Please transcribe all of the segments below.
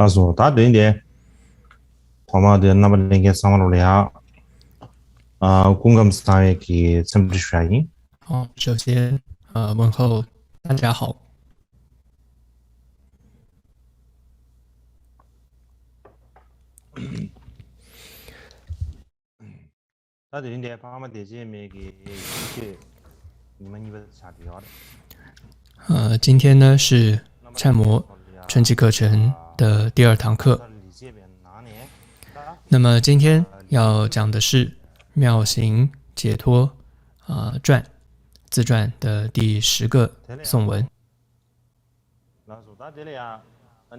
说大对的，他妈的那么那个三万多的呀，公共商业给怎么选赢？好，首先问候大家好。大对的，他们这些没给一些，你们啥地方的？今天呢是那么那个禅模说的春季课程的第二堂那么课。在理解边哪里？那么今天要讲的是妙行解脱传自传的第10个颂文。那说大对的呀，那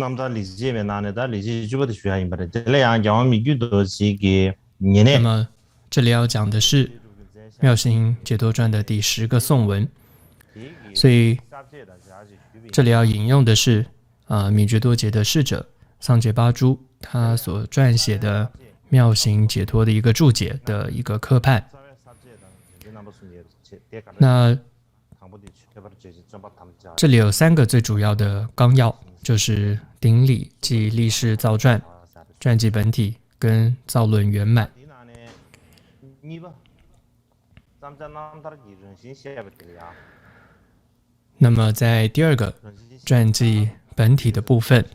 们在理解边哪里？在理解就不得选赢不的，这样讲我们遇到是个你呢？那么这里要讲的是妙行解脱传的第10个颂文，所以这里要引用的是米觉多杰的侍者桑杰巴珠他所撰写的妙行解脱的一个注解的一个科判。那这里有3个最主要的纲要，就是顶礼即立誓造传、传记本体跟造论圆满。那么在第2个传记本体的部分，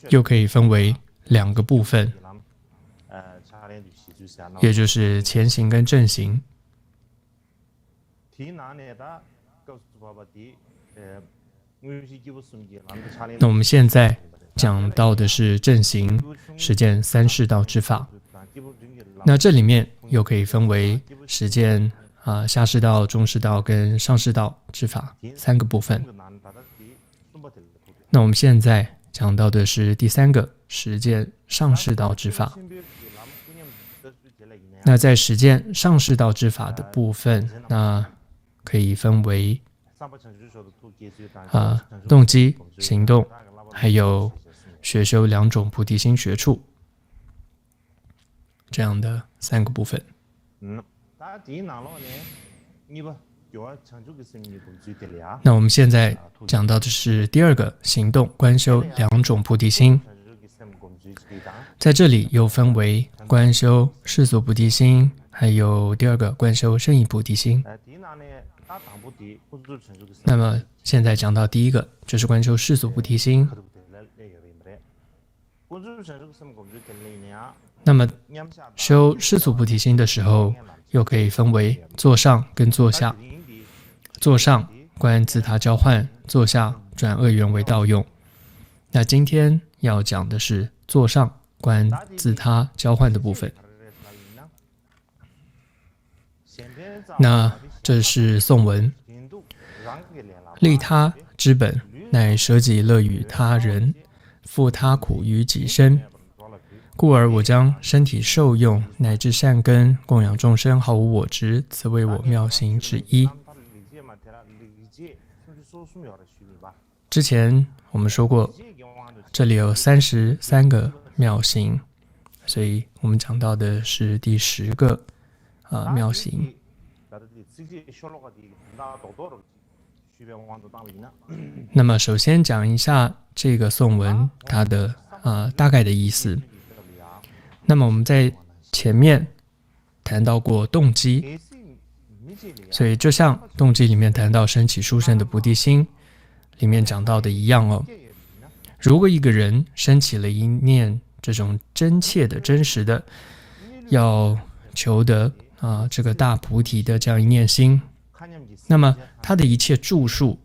又可以分为2个部分，也就是前行跟正行。那我们现在讲到的是正行，实践3世道之法。那这里面又可以分为实践下士道、中士道跟上士道之法3个部分。那我们现在讲到的是第3个实践上士道之法。那在实践上士道之法的部分，那可以分为动机、行动，还有学修2种菩提心学处，这样的3个部分。那我们现在讲到的是第2个行动观修2种菩提心，在这里又分为观修世俗菩提心，还有第2个观修圣意菩提心。那么现在讲到第1个，就是观修世俗菩提心。那么修世俗菩提心的时候，又可以分为坐上跟坐下。坐上观自他交换，坐下转恶缘为道用。那今天要讲的是坐上观自他交换的部分。那这是颂文：利他之本，乃舍己乐于他人，复他苦于己身。故而我将身体受用，乃至善根供养众生，毫无我执，此为我妙行之一。之前我们说过，这里有33个妙行，所以我们讲到的是第10个妙行。那么首先讲一下这个颂文它的大概的意思。那么我们在前面谈到过动机，所以就像动机里面谈到升起殊胜的菩提心里面讲到的一样哦，如果一个人升起了一念这种真切的真实的要求得这个大菩提的这样一念心，那么他的一切住处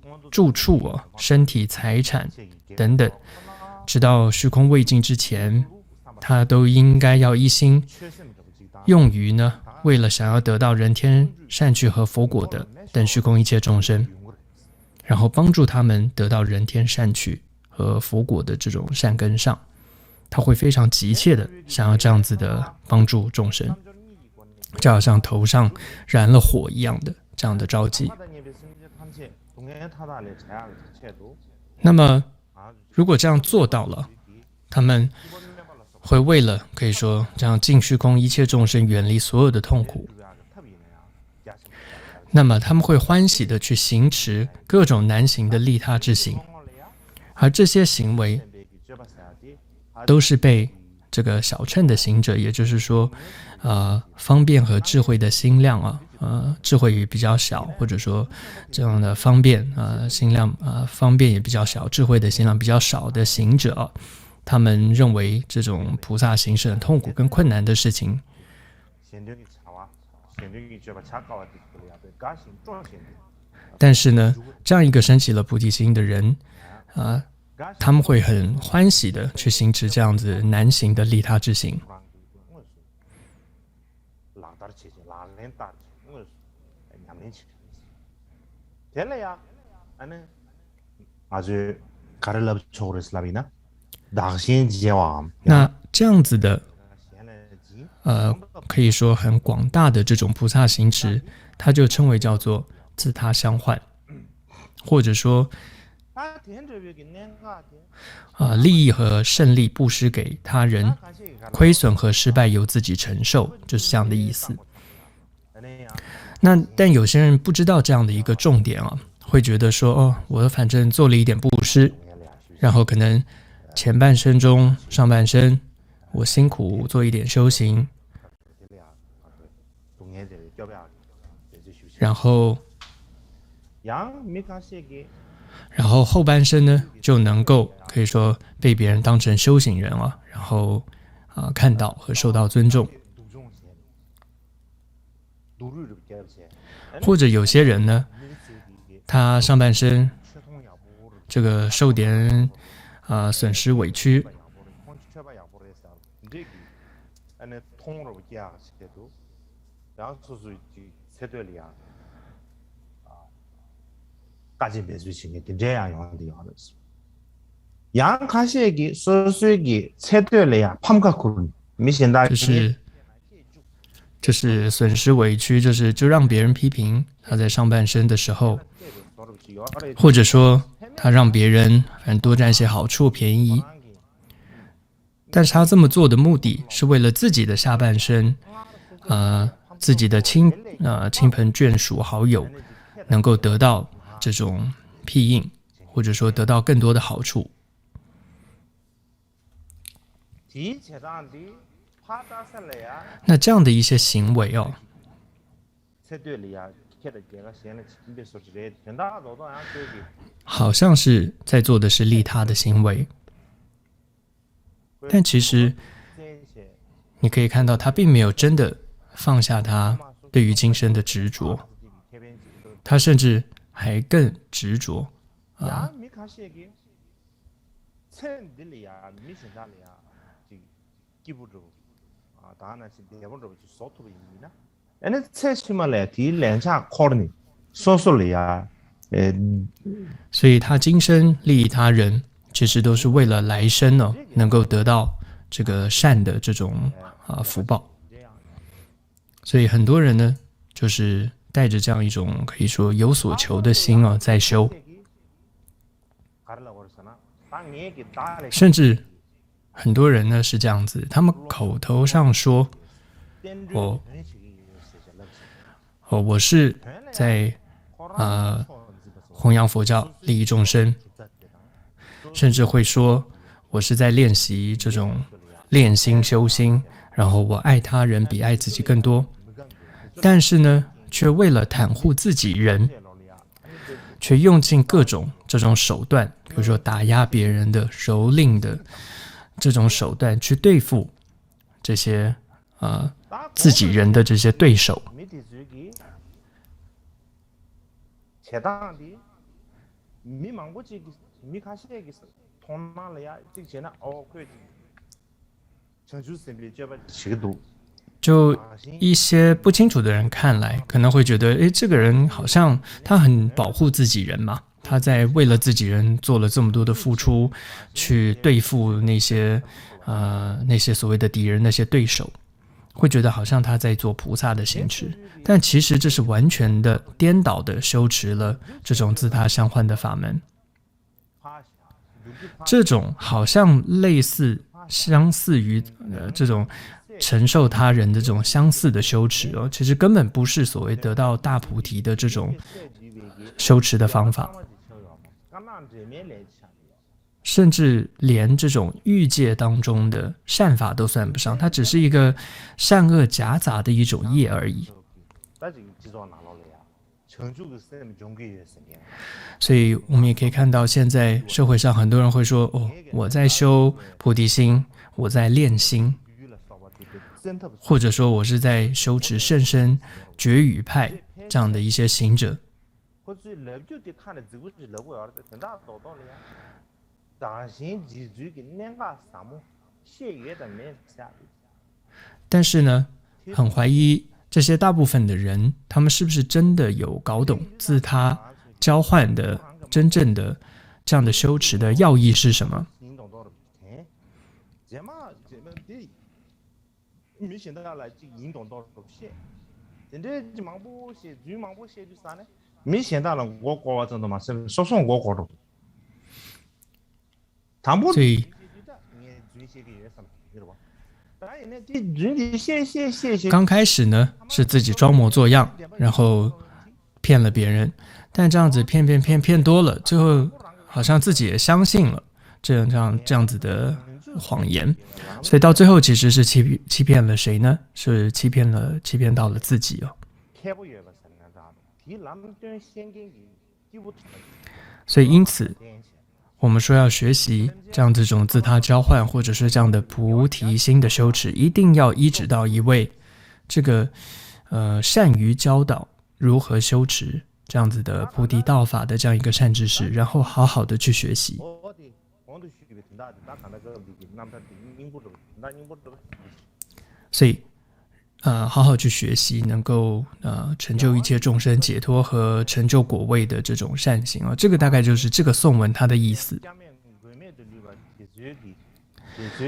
身体财产等等，直到虚空未尽之前，他都应该要一心用于呢，为了想要得到人天善趣和佛果的等虚空一切众生，然后帮助他们得到人天善趣和佛果的这种善根上，他会非常急切的想要这样子的帮助众生，就好像头上燃了火一样的这样的着急。那么如果这样做到了，他们会为了可以说这样尽虚空一切众生远离所有的痛苦，那么他们会欢喜的去行持各种难行的利他之行，而这些行为都是被这个小乘的行者，也就是说方便和智慧的心量智慧也比较小，或者说这样的方便心量方便也比较小，智慧的心量比较少的行者他们认为这种菩萨行是很痛苦跟困难的事情。但是呢，这样一个升起了菩提心的人他们会很欢喜的去行持这样子难行的利他之行。那这样子的可以说很广大的这种菩萨行持，它就称为叫做自他相换，或者说利益和胜利布施给他人，亏损和失败由自己承受，就是这样的意思。但有些人不知道这样的一个重点会觉得说我反正做了一点布施，然后可能前半生中上半生我辛苦做一点修行，然后后半生呢就能够可以说被别人当成修行人然后看到和受到尊重。或者有些人呢，他上半生这个受点损失委屈，就是损失委屈，就让别人批评他在上半生的时候，或者说他让别人反正多占些好处便宜，但是他这么做的目的是为了自己的下半生自己的亲朋眷属好友能够得到这种庇应，或者说得到更多的好处。那这样的一些行为好像是在做的是利他的行为，但其实你可以看到他并没有真的放下他对于今生的执着，他甚至还更执着所以他今生利益他人，其实都是为了来生能够得到这个善的这种福报。所以很多人呢，就是带着这样一种可以说有所求的心在修，甚至很多人呢是这样子，他们口头上说我是在弘扬佛教利益众生，甚至会说我是在练习这种练心修心，然后我爱他人比爱自己更多，但是呢却为了袒护自己人，却用尽各种这种手段，比如说打压别人的蹂躏的这种手段去对付这些自己人的这些对手。就一些不清楚的人看来，可能会觉得这个人好像他很保护自己人嘛，他在为了自己人做了这么多的付出，去对付那些所谓的敌人，那些对手，会觉得好像他在做菩萨的行持，但其实这是完全的颠倒的修持了这种自他相换的法门。这种好像相似于这种承受他人的这种相似的羞耻哦，其实根本不是所谓得到大菩提的这种修持的方法，甚至连这种欲界当中的善法都算不上，它只是一个善恶夹杂的一种业而已。所以我们也可以看到，现在社会上很多人会说：“哦，我在修菩提心，我在练心，或者说我是在修持甚深觉语派这样的一些行者。”但是呢，很怀疑这些大部分的人，他们是不是真的有搞懂自他交换的真正的这样的修持的要义是什么？所以刚开始呢是自己装模作样，然后骗了别人，但这样子骗多了，最后好像自己也相信了这样子的谎言，所以到最后其实是欺骗了谁呢？是欺骗到了自己哦。所以因此我们说要学习这样这种自他交换，或者是这样的菩提心的修持，一定要依止到一位这个善于教导如何修持这样子的菩提道法的这样一个善知识，然后好好的去学习。所以好好去学习，能够成就一切众生解脱和成就果位的这种善行啊，这个大概就是这个颂文它的意思。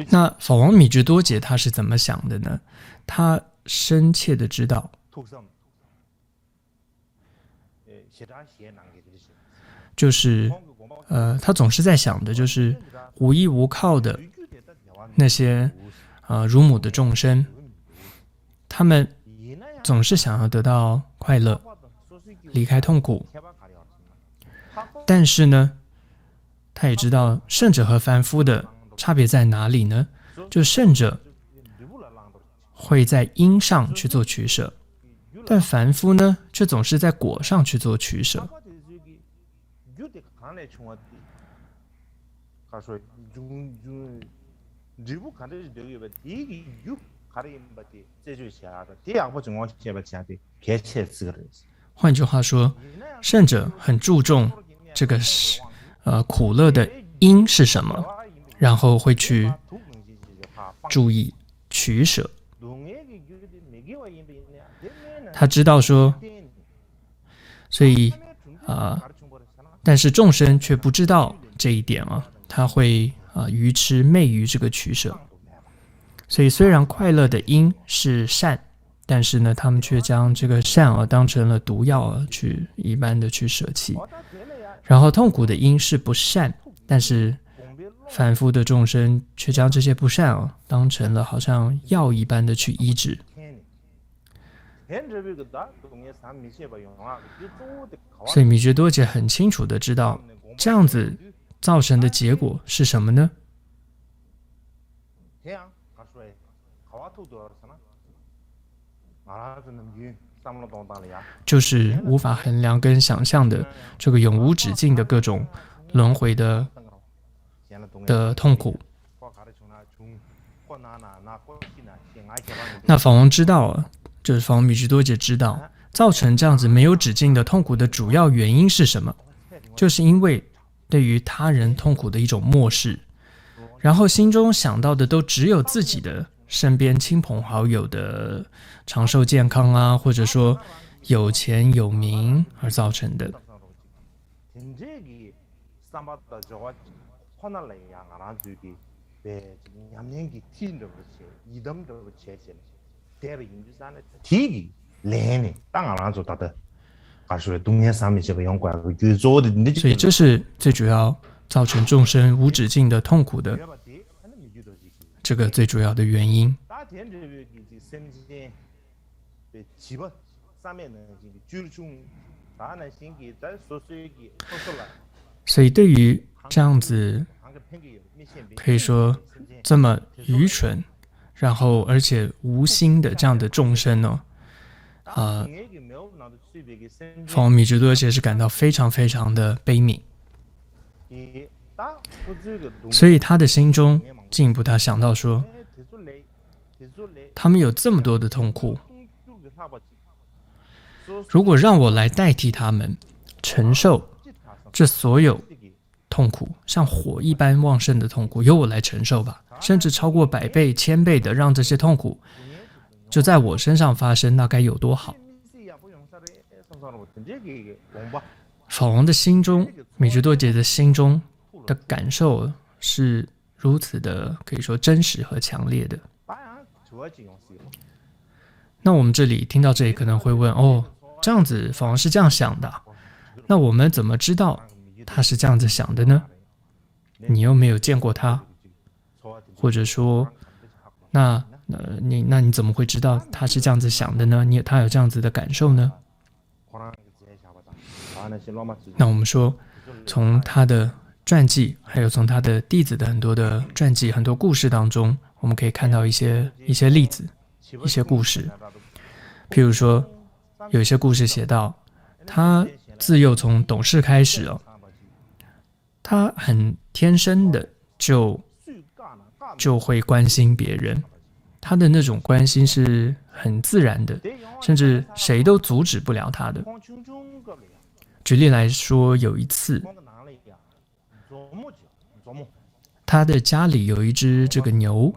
那法王米觉多杰他是怎么想的呢？他深切的知道，就是他总是在想的就是无依无靠的那些乳母的众生，他们总是想要得到快乐，离开痛苦，但是呢，他也知道圣者和凡夫的差别在哪里呢？就圣者会在因上去做取舍，但凡夫呢，却总是在果上去做取舍。换句话说，圣者很注重这个苦乐的因是什么，然后会去注意取舍。他知道说，所以但是众生却不知道这一点啊，他会愚痴昧于这个取舍。所以虽然快乐的因是善，但是呢，他们却将这个善当成了毒药去一般的去舍弃。然后痛苦的因是不善，但是凡夫的众生却将这些不善当成了好像药一般的去医治。所以米觉多杰很清楚的知道，这样子造成的结果是什么呢？就是无法衡量跟想象的这个永无止境的各种轮回的痛苦。那法王知道，就是法王米觉多杰知道，造成这样子没有止境的痛苦的主要原因是什么？就是因为对于他人痛苦的一种漠视，然后心中想到的都只有自己的身边亲朋好友的长寿健康啊，或者说有钱有名而造成的。所以这是最主要造成众生无止境的痛苦的这个最主要的原因。所以对于这样子可以说这么愚蠢，然后而且无心的这样的众生呢，法王米汁多杰是感到非常非常的悲悯，所以他的心中进一步他想到说，他们有这么多的痛苦，如果让我来代替他们承受这所有痛苦，像火一般旺盛的痛苦，由我来承受吧，甚至超过100倍、1000倍的让这些痛苦就在我身上发生，那该有多好。法王的心中，米汁多杰的心中的感受是如此的可以说真实和强烈的。那我们这里听到这里可能会问，哦，这样子法王是这样想的，那我们怎么知道他是这样子想的呢？你又没有见过他，或者说那你怎么会知道他是这样子想的呢？他有这样子的感受呢？那我们说从他的传记还有从他的弟子的很多的传记很多故事当中，我们可以看到一些例子，一些故事。譬如说有一些故事写到，他自幼从懂事开始他很天生的就会关心别人，他的那种关心是很自然的，甚至谁都阻止不了他的。举例来说，有一次他的家里有一只这个牛，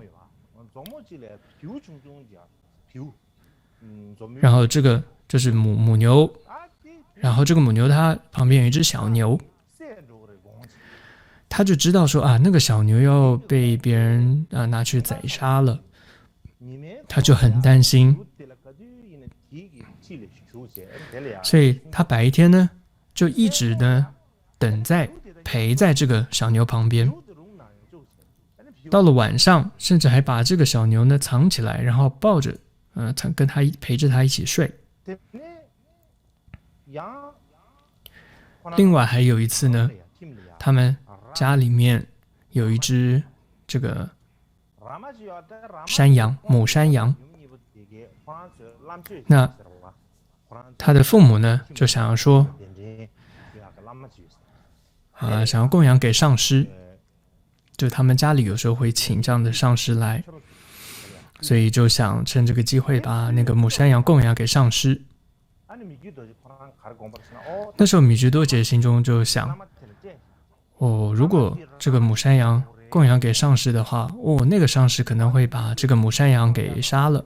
然后这个就是母牛，然后这个母牛它旁边有一只小牛，他就知道说啊，那个小牛要被别人拿去宰杀了，他就很担心，所以他白天呢就一直呢陪在这个小牛旁边，到了晚上甚至还把这个小牛呢藏起来，然后抱着跟他陪着他一起睡。另外还有一次呢，他们家里面有一只这个山羊，母山羊，那他的父母呢就想要说想要供养给上师，就他们家里有时候会请这样的上师来，所以就想趁这个机会把那个母山羊供养给上师。那时候米汁多杰心中就想，如果这个母山羊供养给上师的话，那个上师可能会把这个母山羊给杀了，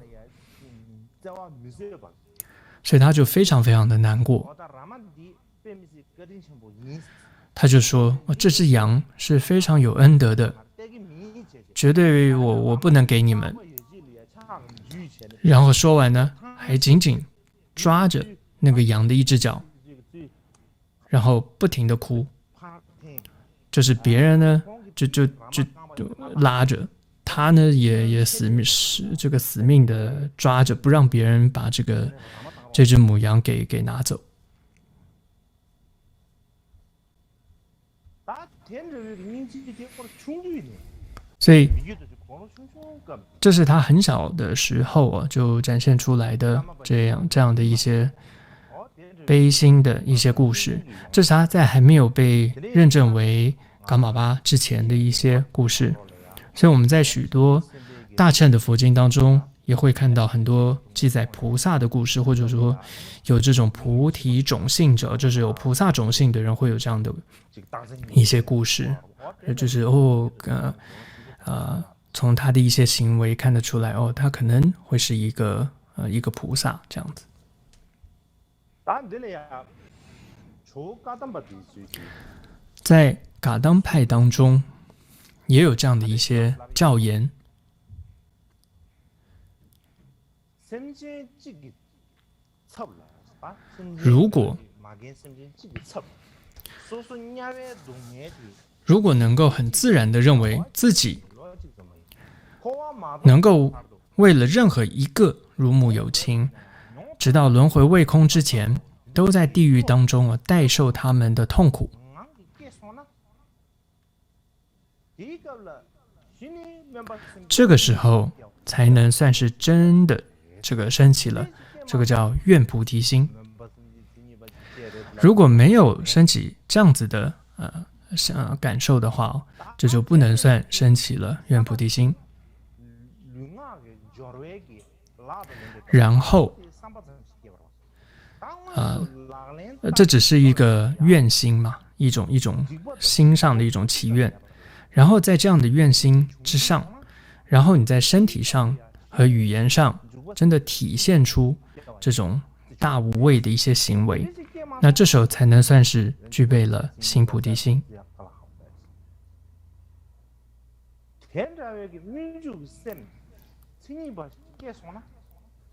所以他就非常非常的难过。他就说，这只羊是非常有恩德的，绝对我不能给你们。然后说完呢，还紧紧抓着那个羊的一只脚，然后不停的哭，就是别人呢就拉着他呢，也死命的抓着，不让别人把这只母羊给拿走。所以这是他很小的时候就展现出来的这样的一些悲心的一些故事，这是他在还没有被认证为噶玛巴之前的一些故事。所以我们在许多大乘的佛经当中也会看到很多记载菩萨的故事，或者说有这种菩提种性者，就是有菩萨种性的人会有这样的一些故事，就是从他的一些行为看得出来，他可能会是一个菩萨这样子。在噶当派当中也有这样的一些教言，如果能够很自然地认为自己能够为了任何一个如母有情，直到轮回未空之前，都在地狱当中代受他们的痛苦。这个时候才能算是真的这个升起了这个叫愿菩提心。如果没有升起这样子的感受的话，这就不能算升起了愿菩提心。然后这只是一个愿心嘛，一种心上的一种祈愿。然后在这样的愿心之上，然后你在身体上和语言上真的体现出这种大无畏的一些行为，那这时候才能算是具备了行菩提心。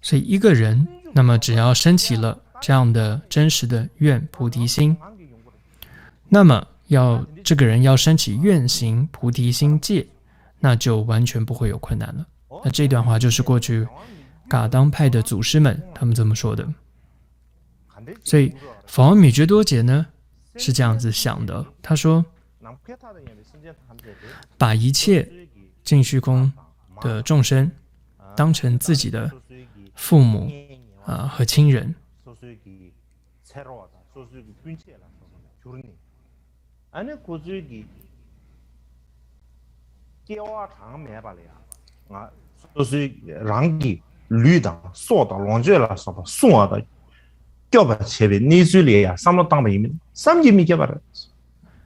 所以一个人，那么只要升起了这样的真实的愿菩提心，那么这个人要升起愿行菩提心戒，那就完全不会有困难了。那这段话就是过去噶当派的祖师们他们这么说的。所以法王米觉多杰呢是这样子想的，他说把一切尽虚空的众生当成自己的父母和亲人，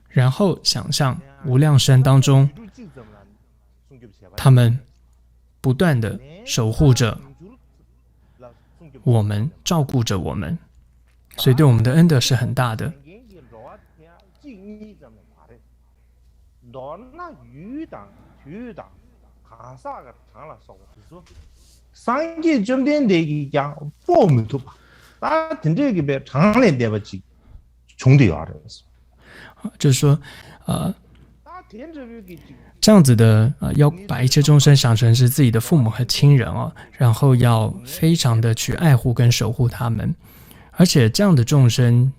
然后想象无量生当中，他们不断的守护着我们，照顾着我们，所以对我们的恩德是很大的。就是说这样子的要把一切众生想成是自己的父母和亲人然后要非常的去爱护跟守护他们，而且这样的众生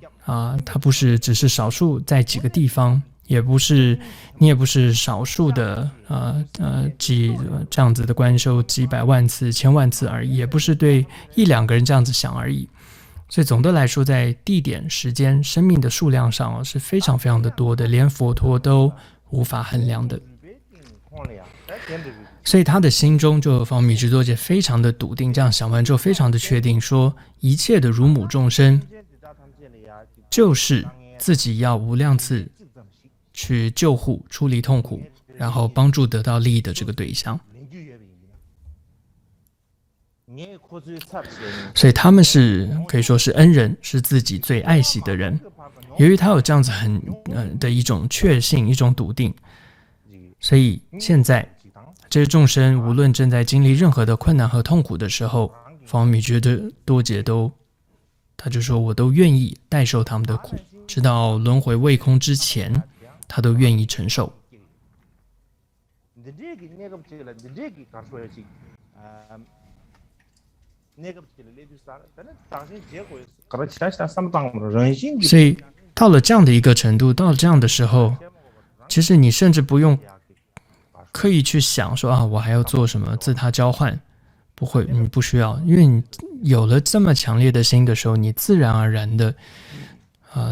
它不是只是少数在几个地方，你也不是少数的这样子的观修几百万次、千万次而已，也不是对一两个人这样子想而已。所以总的来说，在地点、时间、生命的数量上是非常非常的多的，连佛陀都无法衡量的。所以他的心中就法王米觉多杰非常的笃定，这样想完之后非常的确定说，一切的如母众生就是自己要无量次去救护、出离痛苦，然后帮助得到利益的这个对象。所以他们可以说是恩人，是自己最爱惜的人。由于他有这样子的一种确信、一种笃定，所以现在这些众生无论正在经历任何的困难和痛苦的时候，法王米觉多杰他就说我都愿意代受他们的苦，直到轮回未空之前，他都愿意承受。所以到了这样的一个程度，到了这样的时候，其实你甚至不用刻意去想说我还要做什么自他交换，不会，你不需要，因为你有了这么强烈的心的时候，你自然而然的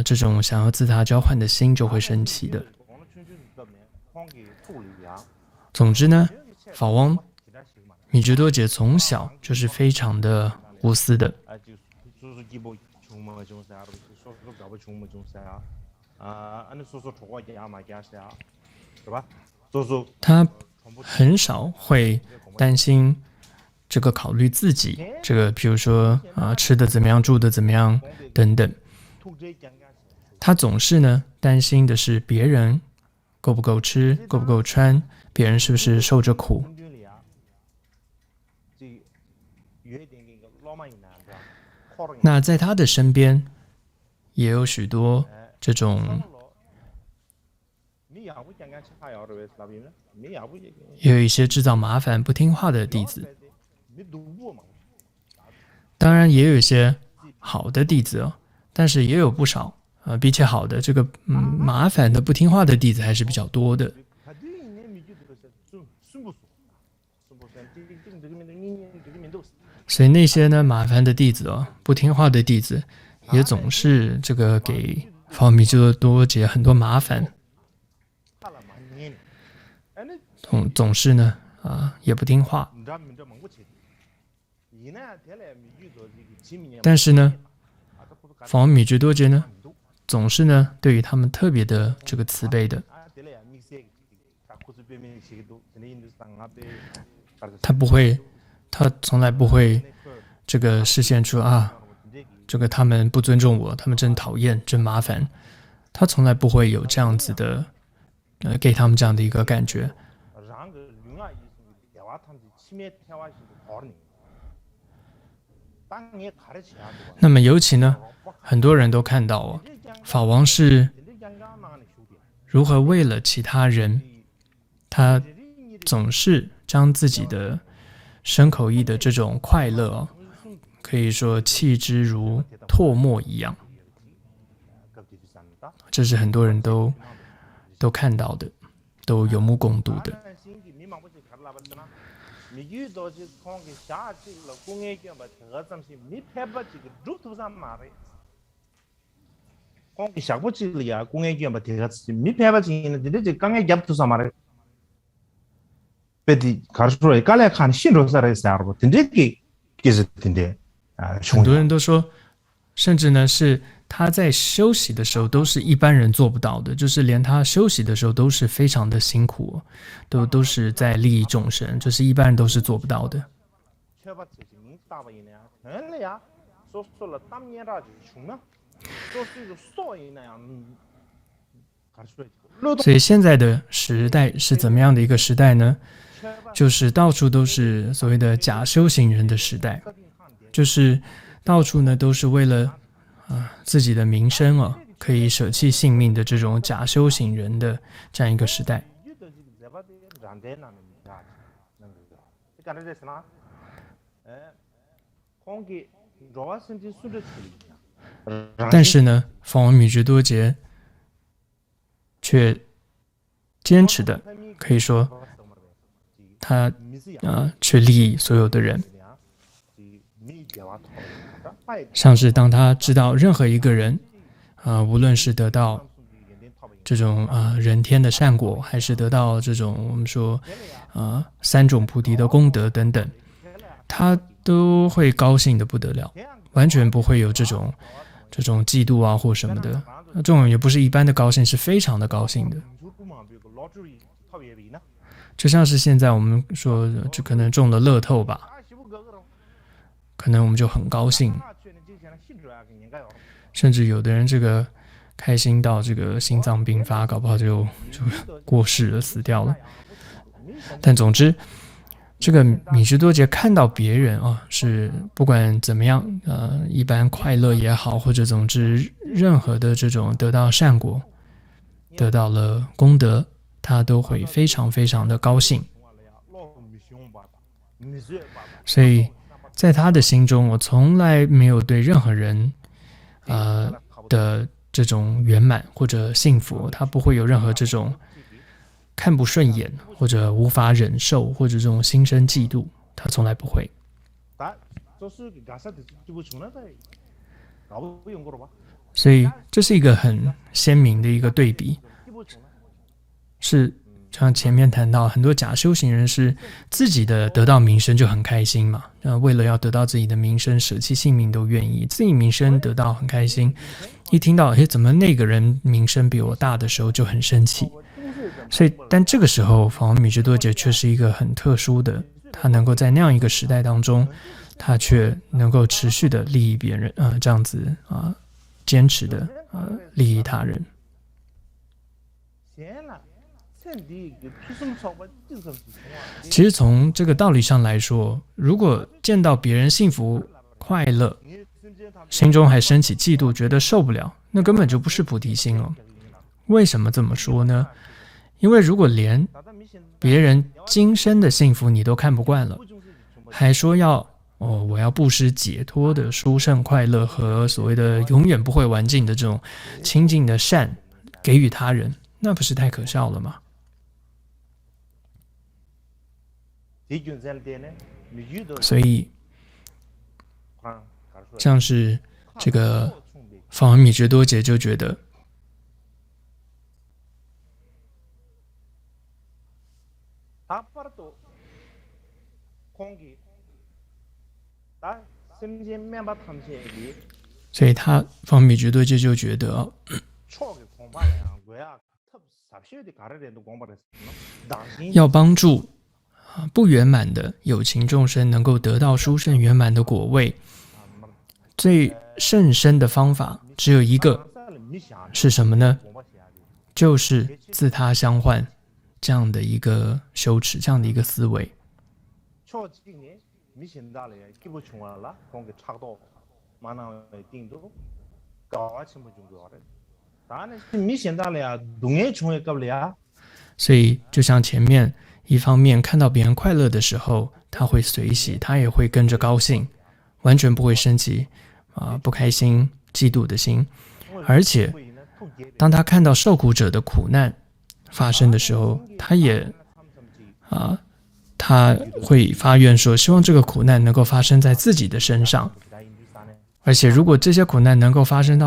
这种想要自他交换的心就会升起的。总之呢，法王米觉多杰从小就是非常的无私的。他很少会担心这个考虑自己，这个比如说吃的怎么样，住的怎么样等等。他总是呢担心的是别人够不够吃，够不够穿，别人是不是受着苦。那在他的身边也有许多这种，也有一些制造麻烦不听话的弟子，当然也有一些好的弟子哦，但是也有不少比起好的这个麻烦的不听话的弟子还是比较多的。所以那些呢麻烦的弟子哦，不听话的弟子，也总是这个给法米居多杰很多麻烦，总是呢也不听话。但是呢，法米居多杰呢，总是呢对于他们特别的这个慈悲的，他从来不会这个示现出这个他们不尊重我，他们真讨厌，真麻烦。他从来不会有这样子的，给他们这样的一个感觉。那么尤其呢，很多人都看到法王是如何为了其他人，他总是将自己的身口意的这种快乐可以说弃之如唾沫一样，这是很多人都看到的，都有目共睹的。很多人都说，甚至呢是他在休息的时候都是一般人做不到的，就是连他休息的时候都是非常的辛苦，都是在利益众生，这是一般人都是做不到的。所以现在的时代是怎么样的一个时代呢？就是到处都是所谓的假修行人的时代，就是到处呢都是为了自己的名声可以舍弃性命的这种假修行人的这样一个时代。但是呢，法王米居多杰却坚持的，可以说他去利益所有的人。像是当他知道任何一个人无论是得到这种人天的善果，还是得到这种我们说三种菩提的功德等等，他都会高兴的不得了，完全不会有这种嫉妒或什么的，这种也不是一般的高兴，是非常的高兴的。就像是现在我们说就可能中了乐透吧，可能我们就很高兴，甚至有的人这个开心到这个心脏病发，搞不好就过世了，死掉了。但总之这个米居多杰看到别人是不管怎么样一般快乐也好，或者总之任何的这种得到善果，得到了功德，他都会非常非常的高兴。所以在他的心中，我从来没有对任何人的这种圆满或者幸福，他不会有任何这种看不顺眼或者无法忍受或者这种心生嫉妒，他从来不会。所以这是一个很鲜明的一个对比，是像前面谈到很多假修行人是自己的得到名声就很开心嘛，为了要得到自己的名声舍弃性命都愿意，自己名声得到很开心，一听到怎么那个人名声比我大的时候就很生气。所以但这个时候法王米居多杰却是一个很特殊的，他能够在那样一个时代当中，他却能够持续的利益别人这样子坚持的利益他人。其实从这个道理上来说，如果见到别人幸福快乐，心中还升起嫉妒，觉得受不了，那根本就不是菩提心了。为什么这么说呢？因为如果连别人今生的幸福你都看不惯了，还说我要布施解脱的殊胜快乐和所谓的永远不会完尽的这种清净的善给予他人，那不是太可笑了吗？所以像是这个法王米觉多杰就觉得，所以法王米觉多杰就觉得要帮助不圆满的有情众生能够得到殊胜圆满的果位，最甚深的方法只有一个，是什么呢？就是自他相换这样的一个修持，这样的一个思维。所以就像前面一方面看到别人快乐的时候，他会随喜，他也会跟着高兴，完全不会升起不开心、嫉妒的心。而且当他看到受苦者的苦难发生的时候，他会发愿说，希望这个苦难能够发生在自己的身上。而且如果这些苦难能够发生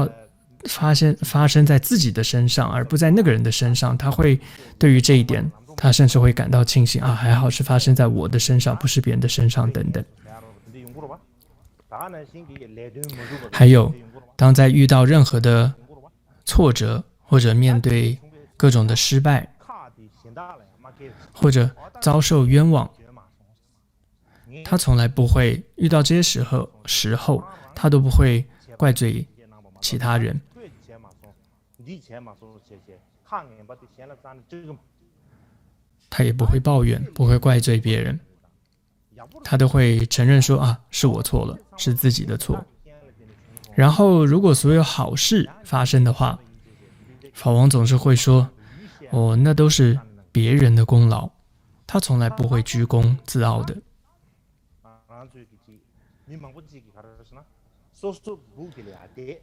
在自己的身上，而不在那个人的身上，他会对于这一点，他甚至会感到庆幸还好是发生在我的身上，不是别人的身上等等。还有，当在遇到任何的挫折，或者面对各种的失败，或者遭受冤枉，他从来不会遇到这些时候，他都不会怪罪其他人，他也不会抱怨，不会怪罪别人，他都会承认说是我错了，是自己的错。然后如果所有好事发生的话，法王总是会说那都是别人的功劳，他从来不会居功自傲的。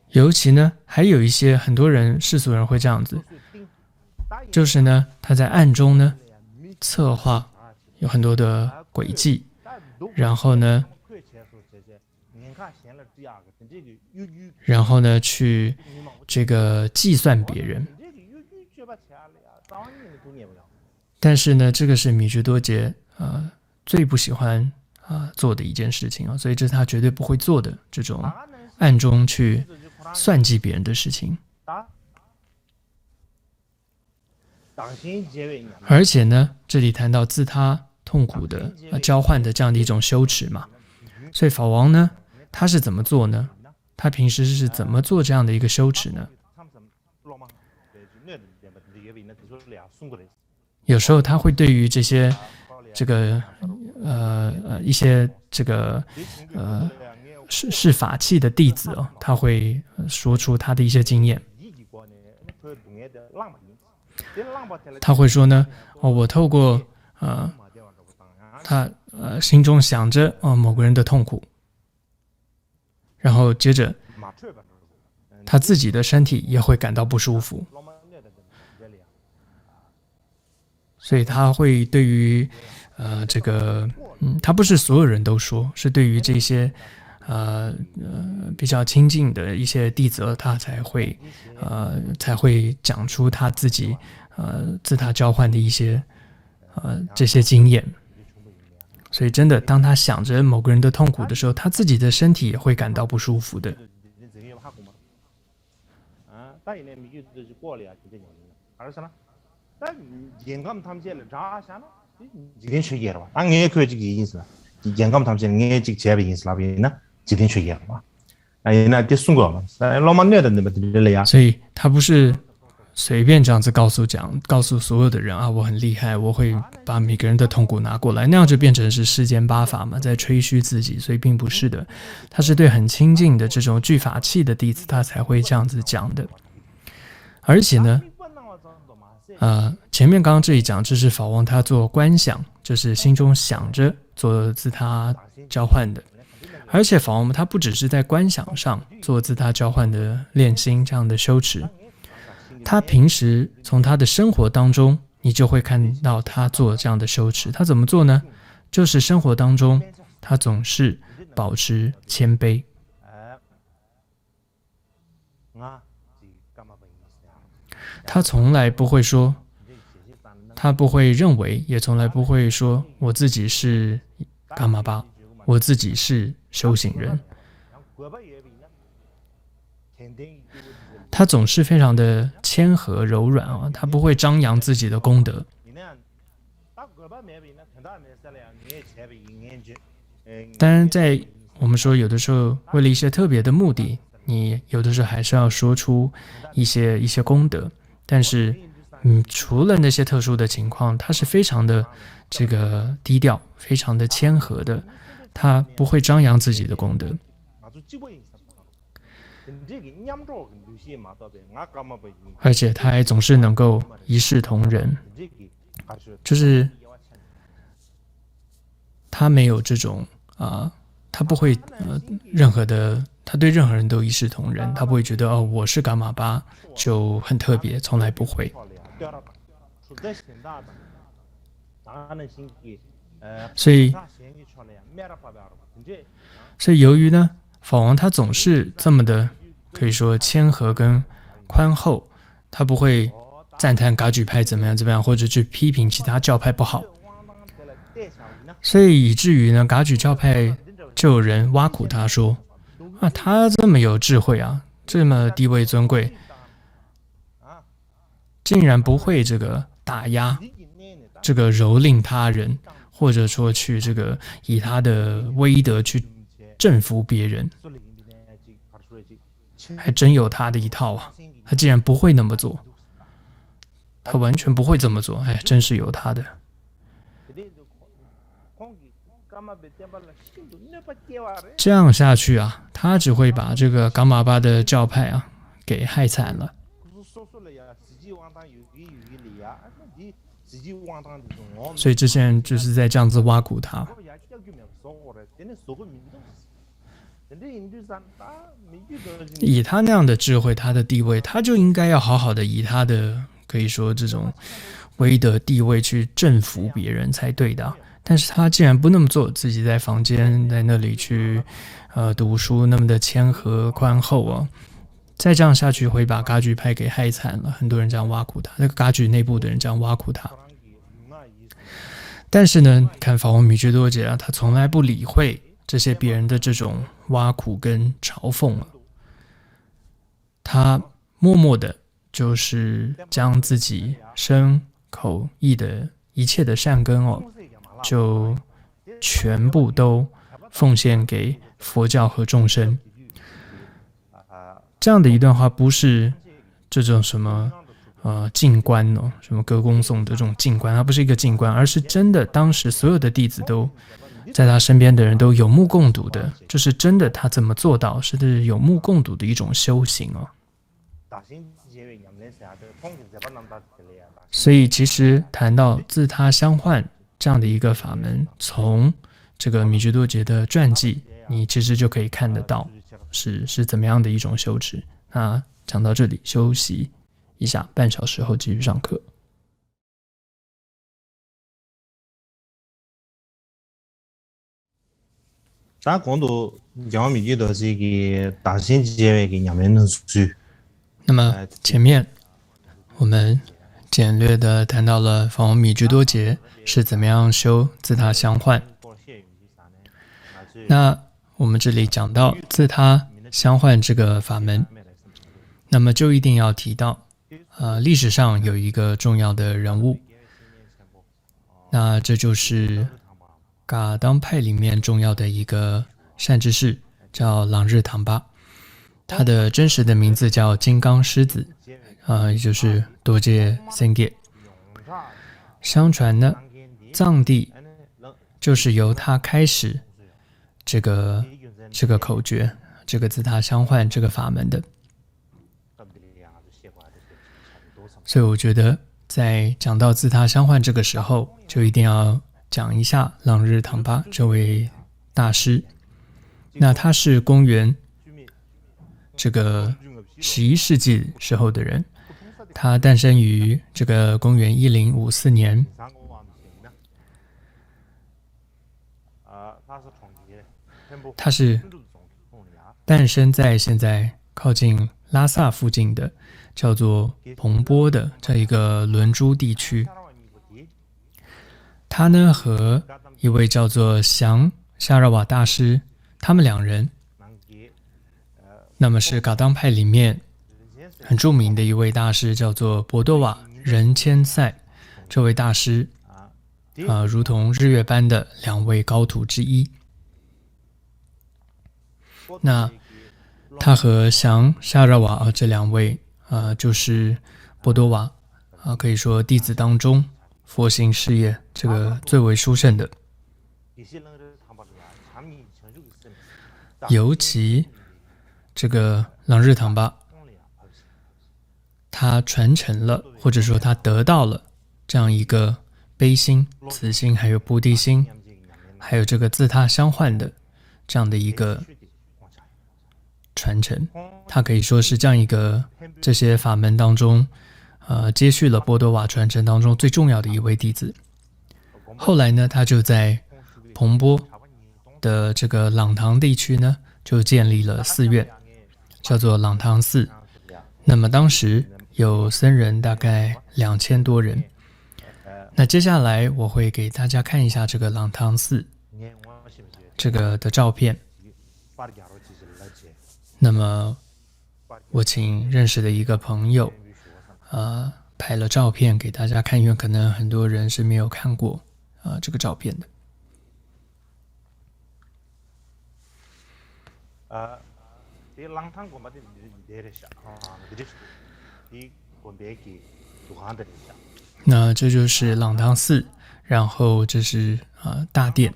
尤其呢，还有一些很多人世俗人会这样子，就是呢，他在暗中呢策划有很多的诡计，然后呢去这个计算别人。但是呢，这个是米觉多杰最不喜欢做的一件事情所以这是他绝对不会做的，这种暗中去算计别人的事情。而且呢，这里谈到自他痛苦的交换的这样的一种羞耻嘛，所以法王呢，他是怎么做呢？他平时是怎么做这样的一个羞耻呢？有时候他会对于这些一些是法器的弟子他会说出他的一些经验。他会说呢，我透过他心中想着某个人的痛苦，然后接着他自己的身体也会感到不舒服，所以他会对于他不是所有人都说，是对于这些比较亲近的一些弟子，他才会讲出他自己自他交换的一些这些经验。所以真的，当他想着某个人的痛苦的时候，他自己的身体也会感到不舒服的。所以他不是随便这样子告诉所有的人我很厉害，我会把每个人的痛苦拿过来，那样就变成是世间八法嘛，在吹嘘自己。所以并不是的，他是对很亲近的这种具法器的弟子，他才会这样子讲的。而且呢前面刚刚这里讲，这是法王他做观想，就是心中想着做自他交换的。而且法王母他不只是在观想上做自他交换的练心这样的修持，他平时从他的生活当中，你就会看到他做这样的修持。他怎么做呢？就是生活当中他总是保持谦卑。他从来不会说，他不会认为，也从来不会说我自己是伽玛巴，我自己是修行人。他总是非常的谦和柔软啊，他不会张扬自己的功德。当然，在我们说有的时候为了一些特别的目的，你有的时候还是要说出一些功德。但是，除了那些特殊的情况，他是非常的这个低调，非常的谦和的，他不会张扬自己的功德。而且他还总是能够一视同仁，就是他没有这种他不会任何的，他对任何人都一视同仁，他不会觉得哦我是伽玛巴就很特别，从来不会。所以由于呢，法王他总是这么的可以说谦和跟宽厚，他不会赞叹噶举派怎么样，或者去批评其他教派不好。所以以至于呢，噶举教派就有人挖苦他说他这么有智慧啊，这么地位尊贵，竟然不会这个打压这个蹂躏他人，或者说去这个以他的威德去征服别人，还真有他的一套啊！他竟然不会那么做，他完全不会这么做，真是有他的。这样下去啊，他只会把这个伽玛巴的教派给害惨了。所以这些人就是在这样子挖苦他。以他那样的智慧，他的地位，他就应该要好好的以他的可以说这种威德地位去征服别人才对的。但是他竟然不那么做，自己在房间在那里去读书，那么的谦和宽厚再这样下去会把噶举派给害惨了。很多人这样挖苦他，那个噶举内部的人这样挖苦他。但是呢，看法王米觉多杰他从来不理会这些别人的这种挖苦跟嘲讽他默默的就是将自己身口意的一切的善根就全部都奉献给佛教和众生。这样的一段话不是这种什么静观什么歌功颂德这种静观，它不是一个静观，而是真的当时所有的弟子都在他身边的人都有目共睹的，就是真的他怎么做到是有目共睹的一种修行所以其实谈到自他相换这样的一个法门，从这个米觉多杰的传记你其实就可以看得到是怎么样的一种修持。那讲到这里休息一下，半小时后继续上课。咱讲到讲米觉多杰嘅大仙结尾嘅入面的书。那么前面我们简略的谈到了法王米觉多杰是怎么样修自他相换。那我们这里讲到自他相换这个法门，那么就一定要提到历史上有一个重要的人物，那这就是噶当派里面重要的一个善知识，叫朗日唐巴。他的真实的名字叫金刚狮子，也就是多杰森杰。相传呢，藏地就是由他开始这个口诀，这个自他相换这个法门的。所以我觉得在讲到自他相换这个时候，就一定要讲一下朗日唐巴这位大师。那他是公元这个11世纪时候的人，他诞生于这个公元1054年。他是诞生在现在靠近拉萨附近的叫做彭波的这一个伦珠地区。他呢和一位叫做祥沙拉瓦大师，他们两人，那么是噶当派里面很著名的一位大师，叫做博多瓦仁谦塞。这位大师如同日月般的两位高徒之一。那他和祥沙拉瓦这两位就是博多瓦可以说弟子当中佛行事业这个最为殊胜的。尤其这个朗日唐巴，他传承了或者说他得到了这样一个悲心、慈心还有菩提心，还有这个自他相换的这样的一个传承。他可以说是这样一个这些法门当中接续了波多瓦传承当中最重要的一位弟子。后来呢，他就在彭波的这个朗唐地区呢，就建立了寺院，叫做朗唐寺。那么当时有僧人大概2000多人。那接下来我会给大家看一下这个朗唐寺这个的照片。那么我请认识的一个朋友拍了照片给大家看，因为可能很多人是没有看过这个照片的。那这就是朗唐寺，然后这是大殿。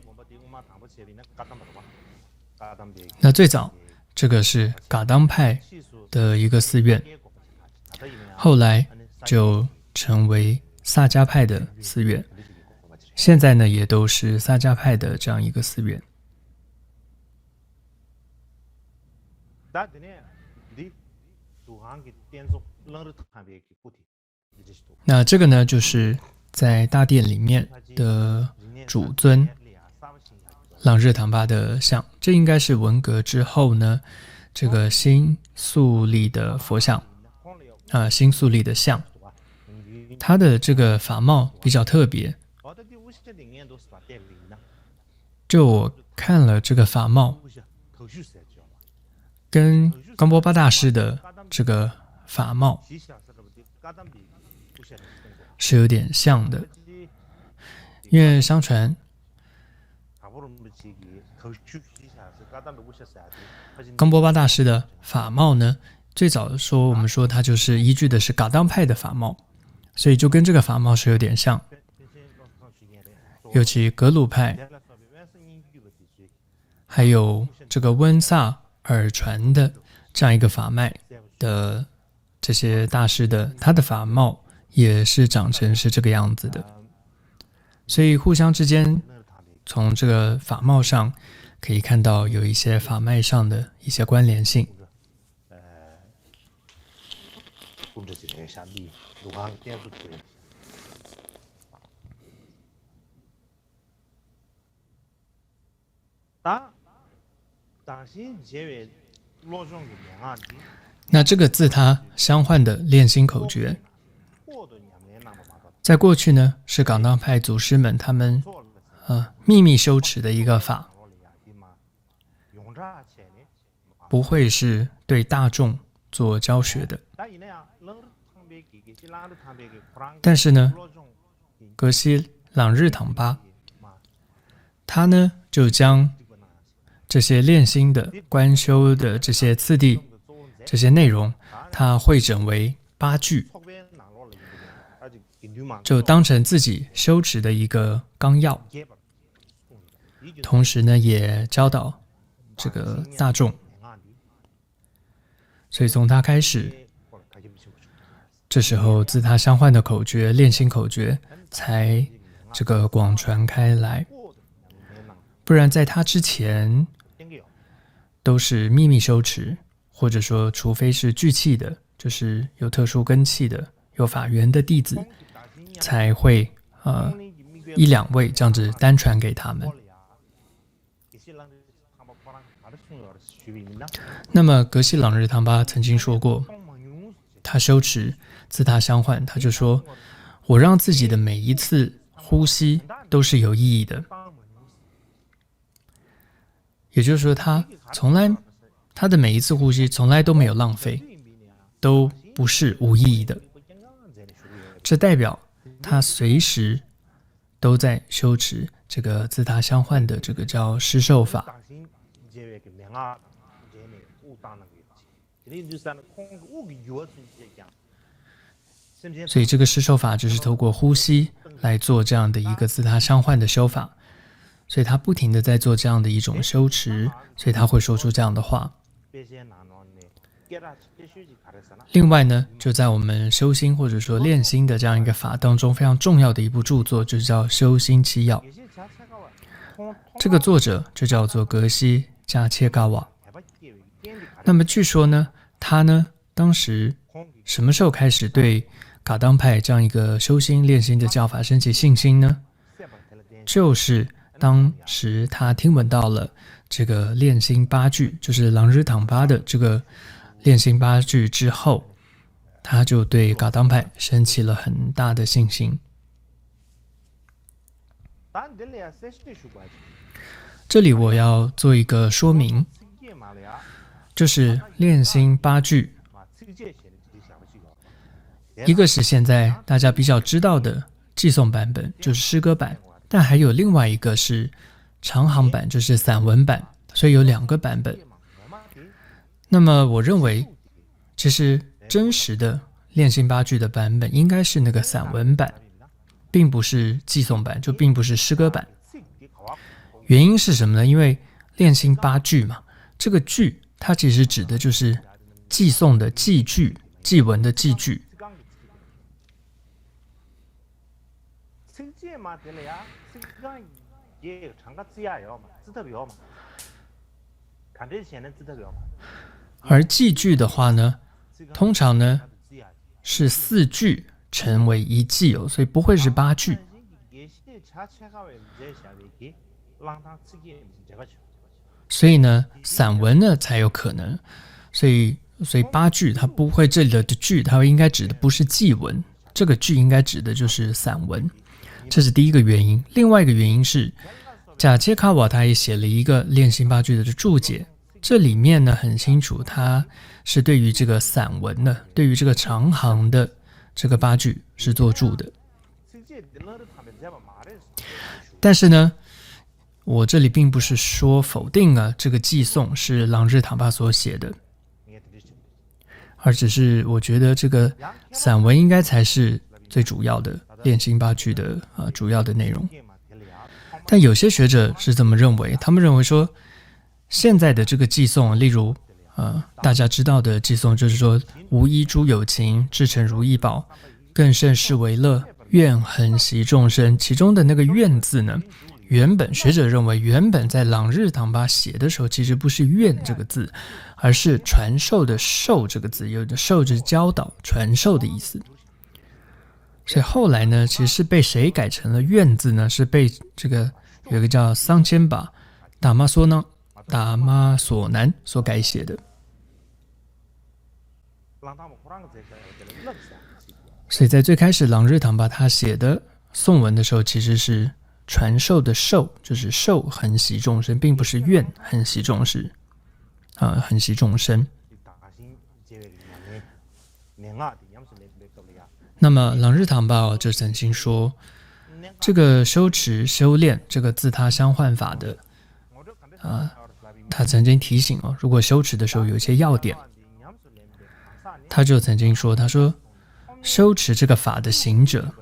那最早这个是噶当派的一个寺院，后来就成为萨迦派的寺院，现在呢也都是萨迦派的这样一个寺院。那这个呢就是在大殿里面的主尊朗日唐巴的像，这应该是文革之后呢这个新肃立的佛像新肃立的像。他的这个法帽比较特别，就我看了这个法帽跟冈波巴大师的这个法帽是有点像的，因为相传冈波巴大师的法帽呢，最早的说我们说它就是依据的是噶当派的法帽，所以就跟这个法帽是有点像。尤其格鲁派还有这个温萨尔传的这样一个法脉的这些大师的，他的法帽也是长成是这个样子的，所以互相之间从这个法帽上可以看到有一些法脉上的一些关联性。那这个自他相换的练心口诀，在过去呢是噶当派祖师们他们秘密修持的一个法，不会是对大众做教学的。但是呢，格西朗日唐巴他呢就将这些练心的观修的这些次第这些内容，他汇整为8句，就当成自己修持的一个纲要，同时呢也教导这个大众。所以从他开始，这时候自他相换的口诀练心口诀才这个广传开来，不然在他之前都是秘密修持，或者说除非是具器的，就是有特殊根器的，有法缘的弟子，才会一两位这样子单传给他们。那么格西朗日唐巴曾经说过，他修持自他相换，他就说，我让自己的每一次呼吸都是有意义的，也就是说他的每一次呼吸从来都没有浪费，都不是无意义的。这代表他随时都在修持这个自他相换的这个叫施受法。所以这个施受法就是透过呼吸来做这样的一个自他相换的修法，所以他不停的在做这样的一种修持，所以他会说出这样的话。另外呢，就在我们修心或者说练心的这样一个法当中，非常重要的一部著作就叫《修心七要》。这个作者就叫做格西加切嘎瓦。那么据说呢，他呢当时什么时候开始对噶当派这样一个修心练心的教法升起信心呢？就是当时他听闻到了这个练心八句，就是朗日唐巴的这个练心八句之后，他就对噶当派升起了很大的信心。这里我要做一个说明，就是练心八句，一个是现在大家比较知道的寄诵版本，就是诗歌版，但还有另外一个是长行版，就是散文版，所以有两个版本。那么我认为其实真实的练心八句的版本应该是那个散文版，并不是寄诵版，就并不是诗歌版。原因是什么呢？因为练心八句嘛，这个句它其实指的就是寄诵的寄句，祭文的祭句。而祭句的话呢，通常呢是4句成为一祭哦，所以不会是8句。所以呢，散文呢才有可能，所以8句它不会，这里的句它应该指的不是祭文，这个句应该指的就是散文，这是第一个原因。另外一个原因是，贾切卡瓦他也写了一个练心八句的注解，这里面呢很清楚，他是对于这个散文的，对于这个长行的这个八句是做注的。但是呢，我这里并不是说否定了这个寄诵是朗日唐巴所写的，而只是我觉得这个散文应该才是最主要的练心八句的主要的内容。但有些学者是这么认为，他们认为说，现在的这个寄诵，例如大家知道的寄诵，就是说无依诸有情，至诚如意宝，更甚是为乐，愿恒习众生。其中的那个愿字呢，原本学者认为，原本在朗日唐巴写的时候，其实不是愿这个字，而是传授的授这个字，有的授就是教导、传授的意思。所以后来呢，其实是被谁改成了愿字呢？是被这个有一个叫桑千巴达玛索南所改写的。所以在最开始朗日唐巴他写的颂文的时候，其实是传授的授，就是授恒习众生，并不是愿恒习众生恒习众生。那么朗日唐巴就曾经说，这个修持修炼这个自他相换法的他曾经提醒如果修持的时候有一些要点，他就曾经说，他说修持这个法的行者，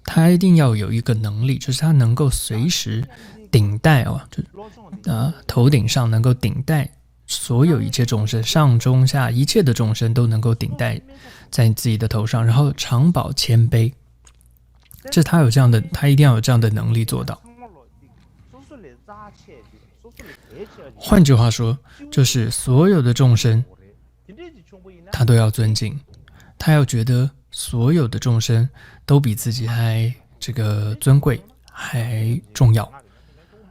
他一定要有一个能力，就是他能够随时顶戴头顶上能够顶戴所有一切众生，上中下一切的众生都能够顶戴在自己的头上，然后常保谦卑。这他有这样的，他一定要有这样的能力做到。换句话说，就是所有的众生，他都要尊敬，他要觉得所有的众生都比自己还这个尊贵，还重要。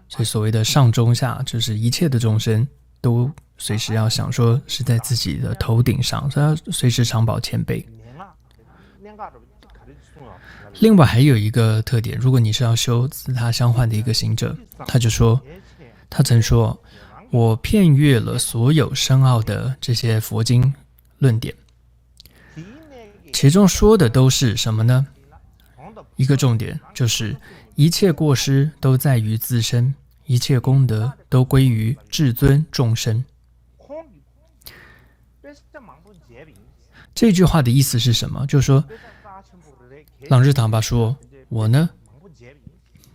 所以所谓的上中下，就是一切的众生都随时要想说是在自己的头顶上，所以要随时常保谦卑。另外还有一个特点，如果你是要修自他相换的一个行者，他曾说，我遍阅了所有深奥的这些佛经论点，其中说的都是什么呢？一个重点就是一切过失都在于自身，一切功德都归于至尊众生。这句话的意思是什么？就是说，朗日唐巴说，我呢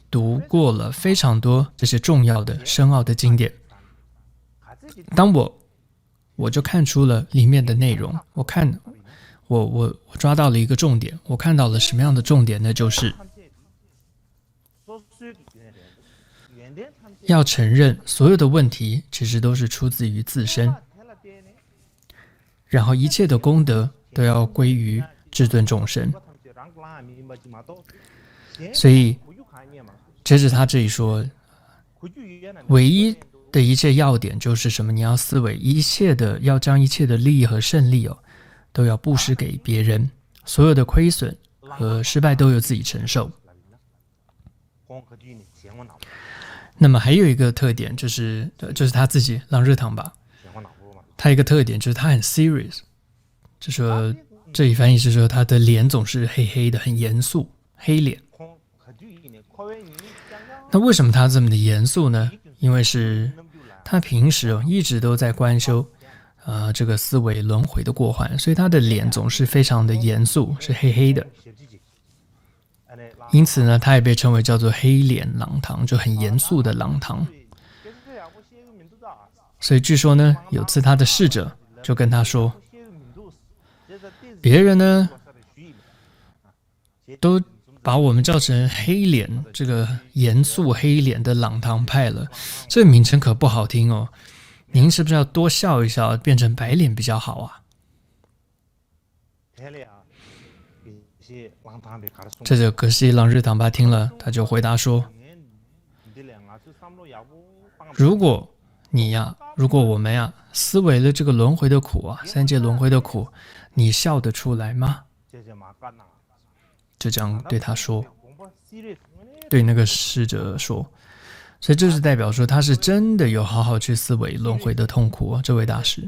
读过了非常多这些重要的深奥的经典，当我就看出了里面的内容，我抓到了一个重点，我看到了什么样的重点呢？就是要承认所有的问题其实都是出自于自身，然后一切的功德都要归于至尊众生。所以接着他这里说，唯一的一切要点就是什么？你要思维要将一切的利益和胜利都要布施给别人，所有的亏损和失败都由自己承受。那么还有一个特点就是他自己朗日唐吧，他一个特点就是他很 serious， 就说这里翻译是说他的脸总是黑黑的，很严肃，黑脸。那为什么他这么的严肃呢？因为是他平时一直都在观修这个思维轮回的过患，所以他的脸总是非常的严肃，是黑黑的。因此呢，他也被称为叫做黑脸朗堂，就很严肃的朗堂。所以据说呢，有次他的侍者就跟他说，别人呢都把我们叫成黑脸，这个严肃黑脸的朗堂派了，这个名称可不好听哦。您是不是要多笑一笑，变成白脸比较好啊？这就可惜朗日唐巴听了，他就回答说，如果我们思维了这个轮回的苦啊，三界轮回的苦，你笑得出来吗？就这样对他说，对那个侍者说。所以这是代表说他是真的有好好去思维轮回的痛苦这位大师。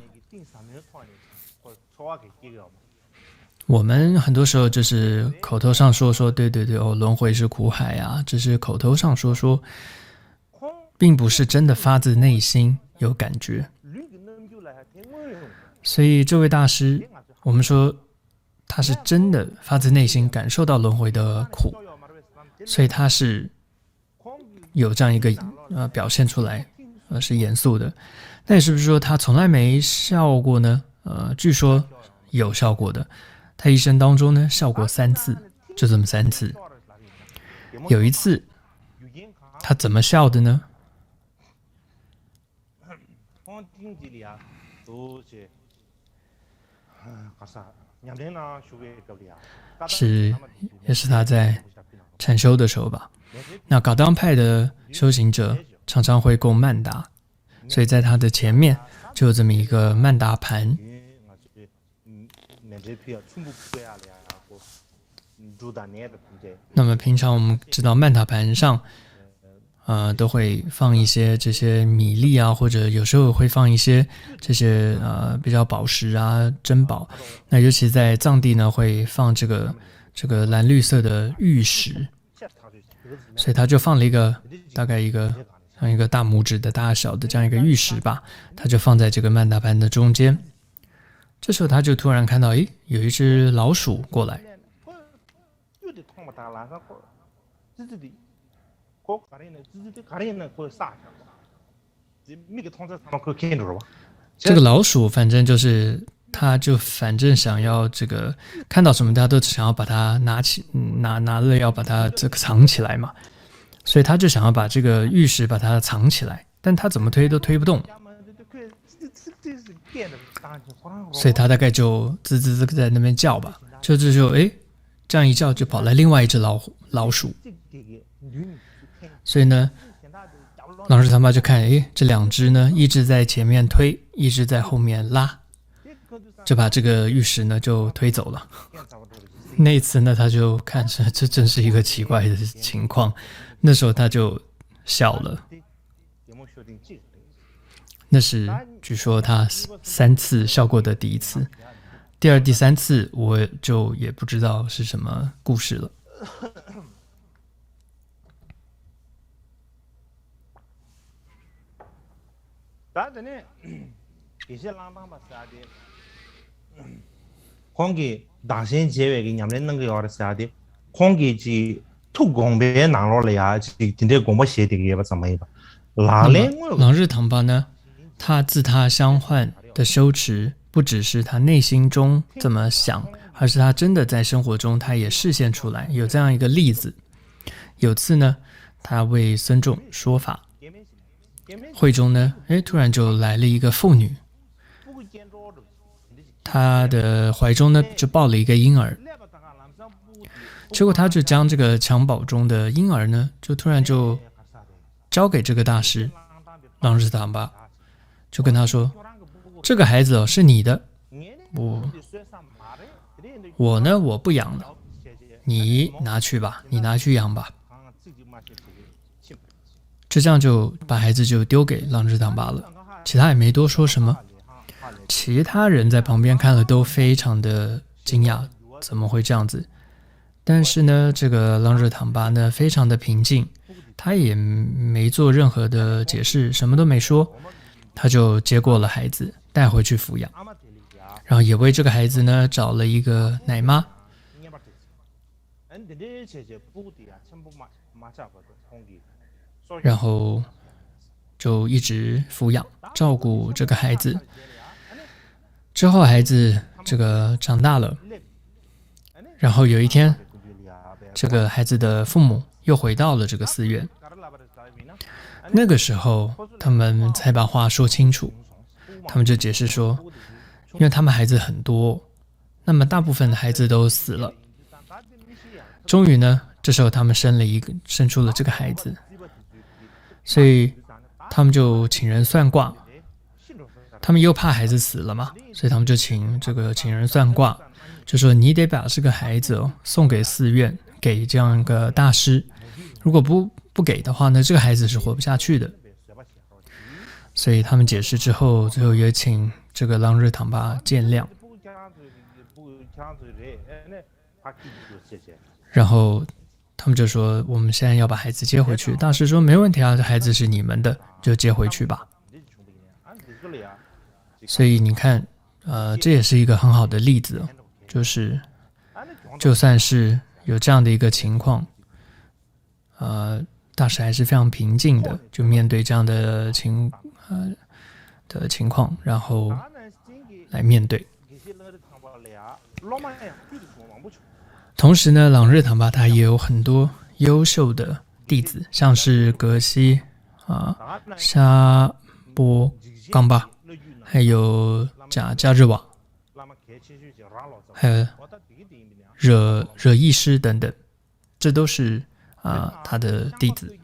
我们很多时候就是口头上说对轮回是苦海啊，只是口头上说，并不是真的发自内心有感觉。所以这位大师，我们说他是真的发自内心感受到轮回的苦，所以他是有这样一个表现出来，是严肃的。那也是不是说他从来没笑过呢？据说有笑过的，他一生当中呢笑过3次，就这么3次。有一次他怎么笑的呢？也是他在禅修的时候吧。那噶当派的修行者常常会供曼达，所以在他的前面就有这么一个曼达盘。那么平常我们知道曼达盘上都会放一些这些米粒啊，或者有时候会放一些这些比较宝石啊珍宝。那尤其在藏地呢，会放这个蓝绿色的玉石。所以他就放了大概像一个大拇指的大小的这样一个玉石吧，他就放在这个曼达盘的中间。这时候他就突然看到，有一只老鼠过来。这个老鼠反正就是他就反正想要这个看到什么，他都想要把它拿了，要把它这个藏起来嘛。所以他就想要把这个玉石把它藏起来，但他怎么推都推不动，所以他大概就滋滋滋在那边叫吧，就这样一叫就跑来另外一只老鼠，所以呢，狼日唐巴就看，这两只呢，一只在前面推，一只在后面拉，就把这个玉石呢就推走了。那一次呢，他就看这真是一个奇怪的情况，那时候他就笑了。那是据说他3次笑过的第一次，第二、第三次我就也不知道是什么故事了。공기 당신 제외기 냠는 거 알았어야 돼. 공기지 투 공부에 나로래야 진짜 공부写的也不怎么样。狼日唐巴呢，他自他相换的修持，不只是他内心中这么想，而是他真的在生活中他也示现出来。有这样一个例子，有次呢，他为僧众说法，会中呢，突然就来了一个妇女，她的怀中呢就抱了一个婴儿，结果他就将这个襁褓中的婴儿呢，就突然就交给这个大师狼日唐巴，就跟他说：“这个孩子是你的，我呢我不养了，你拿去吧，你拿去养吧。”就这样就把孩子就丢给狼日唐巴了，其他也没多说什么。其他人在旁边看了都非常的惊讶，怎么会这样子？但是呢，这个狼日唐巴呢非常的平静，他也没做任何的解释，什么都没说，他就接过了孩子带回去抚养，然后也为这个孩子呢找了一个奶妈，然后就一直抚养照顾这个孩子。之后孩子这个长大了，然后有一天，这个孩子的父母又回到了这个寺院。那个时候他们才把话说清楚，他们就解释说，因为他们孩子很多，那么大部分的孩子都死了，终于呢，这时候他们生出了这个孩子，所以他们就请人算卦，他们又怕孩子死了嘛，所以他们就请人算卦，就说你得把这个孩子送给寺院，给这样一个大师，如果不给的话呢，这个孩子是活不下去的。所以他们解释之后，最后也请这个狼日唐巴见谅，然后他们就说我们现在要把孩子接回去。大师说没问题啊，这孩子是你们的，就接回去吧。所以你看，这也是一个很好的例子，就是就算是有这样的一个情况，大师还是非常平静的，就面对这样的情况，然后来面对。同时呢，朗日唐巴他也有很多优秀的弟子，像是格西沙波冈巴，还有加日瓦，还有惹意师等等，这都是他的弟子。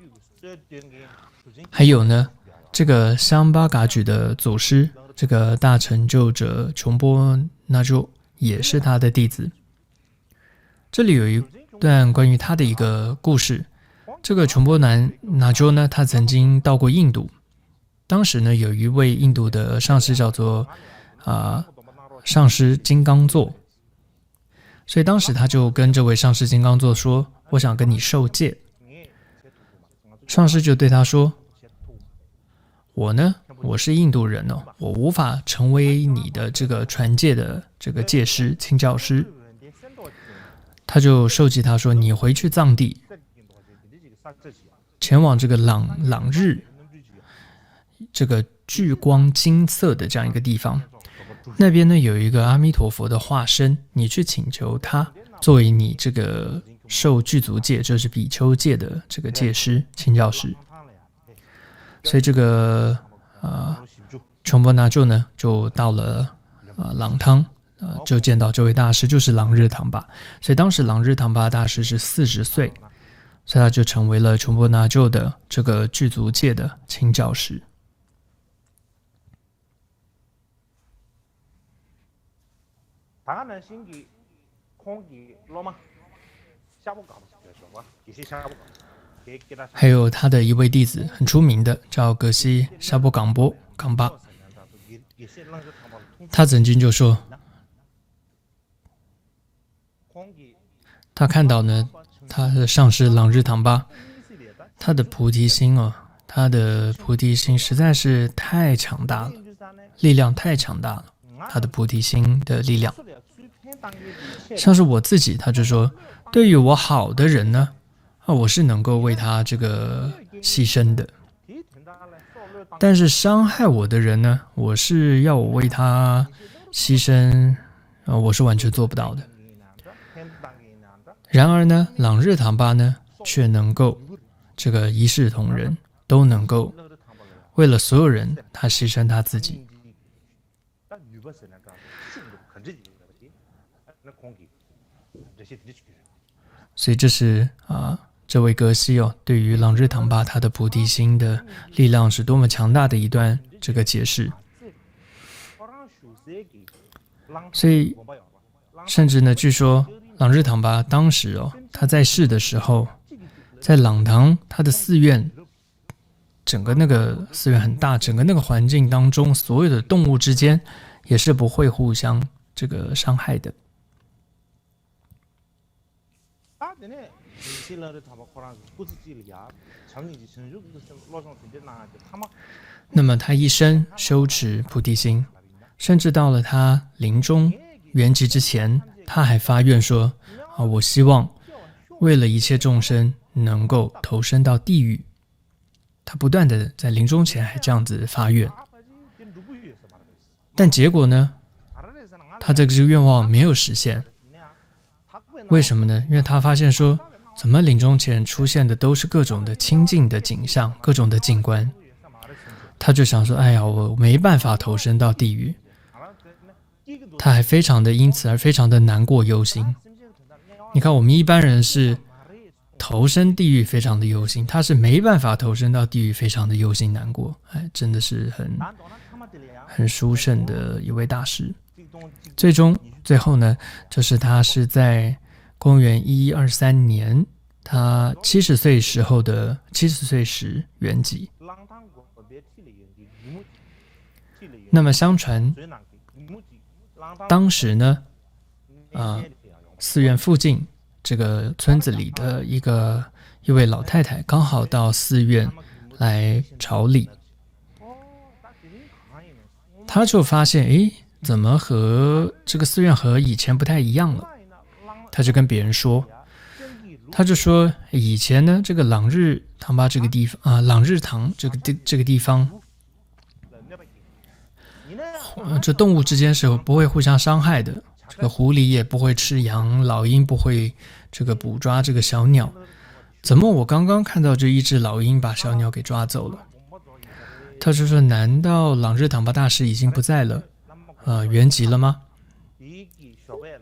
还有呢，这个香巴嘎举的祖师，这个大成就者琼波那卓也是他的弟子。这里有一段关于他的一个故事。这个琼波那卓呢，他曾经到过印度，当时呢有一位印度的上师叫做上师金刚座，所以当时他就跟这位上师金刚座说，我想跟你受戒。上师就对他说，我是印度人哦，我无法成为你的这个传戒的这个戒师请教师。他就授记他说，你回去藏地，前往这个朗日这个聚光金色的这样一个地方，那边呢有一个阿弥陀佛的化身，你去请求他作为你这个受具足戒，就是比丘戒的这个戒师、亲教师。所以这个琼波那就呢就到了朗汤，就见到这位大师，就是朗日唐巴。所以当时朗日唐巴大师是40岁，所以他就成为了琼波那就的这个具足戒的亲教师。还有他的一位弟子很出名的，叫格西沙波冈波冈巴，他曾经就说，他看到呢，他的上师朗日唐巴，他的菩提心他的菩提心实在是太强大了，力量太强大了，他的菩提心的力量。像是我自己，他就说，对于我好的人呢，我是能够为他这个牺牲的，但是伤害我的人呢，我是要我为他牺牲，我是完全做不到的。然而呢，朗日唐巴呢，却能够这个一视同仁，都能够为了所有人，他牺牲他自己。所以这是这位格西对于朗日唐巴他的菩提心的力量是多么强大的一段这个解释。所以甚至呢，据说朗日唐巴当时他在世的时候，在朗堂他的寺院，整个那个寺院很大，整个那个环境当中，所有的动物之间也是不会互相这个伤害的。那么他一生修持菩提心，甚至到了他临终圆寂之前，他还发愿说我希望为了一切众生能够投身到地狱。他不断的在临终前还这样子发愿，但结果呢，他这个愿望没有实现。为什么呢？因为他发现说，怎么临终前出现的都是各种的清净的景象，各种的景观，他就想说，哎呀，我没办法投身到地狱。他还非常的因此而非常的难过忧心。你看我们一般人是投身地狱非常的忧心，他是没办法投身到地狱非常的忧心难过。真的是很殊胜的一位大师。最后呢，就是他是在公元1123年，他70岁时圆寂。那么相传当时呢，寺院附近这个村子里的一位老太太刚好到寺院来朝礼，她就发现，怎么和这个寺院和以前不太一样了？她就跟别人说，她就说以前呢，这个朗日唐巴这个地方朗日堂这个地方，这动物之间是不会互相伤害的。这个狐狸也不会吃羊，老鹰不会这个捕抓这个小鸟。怎么我刚刚看到这一只老鹰把小鸟给抓走了？他就说，难道朗日唐巴大师已经不在了，圆寂了吗？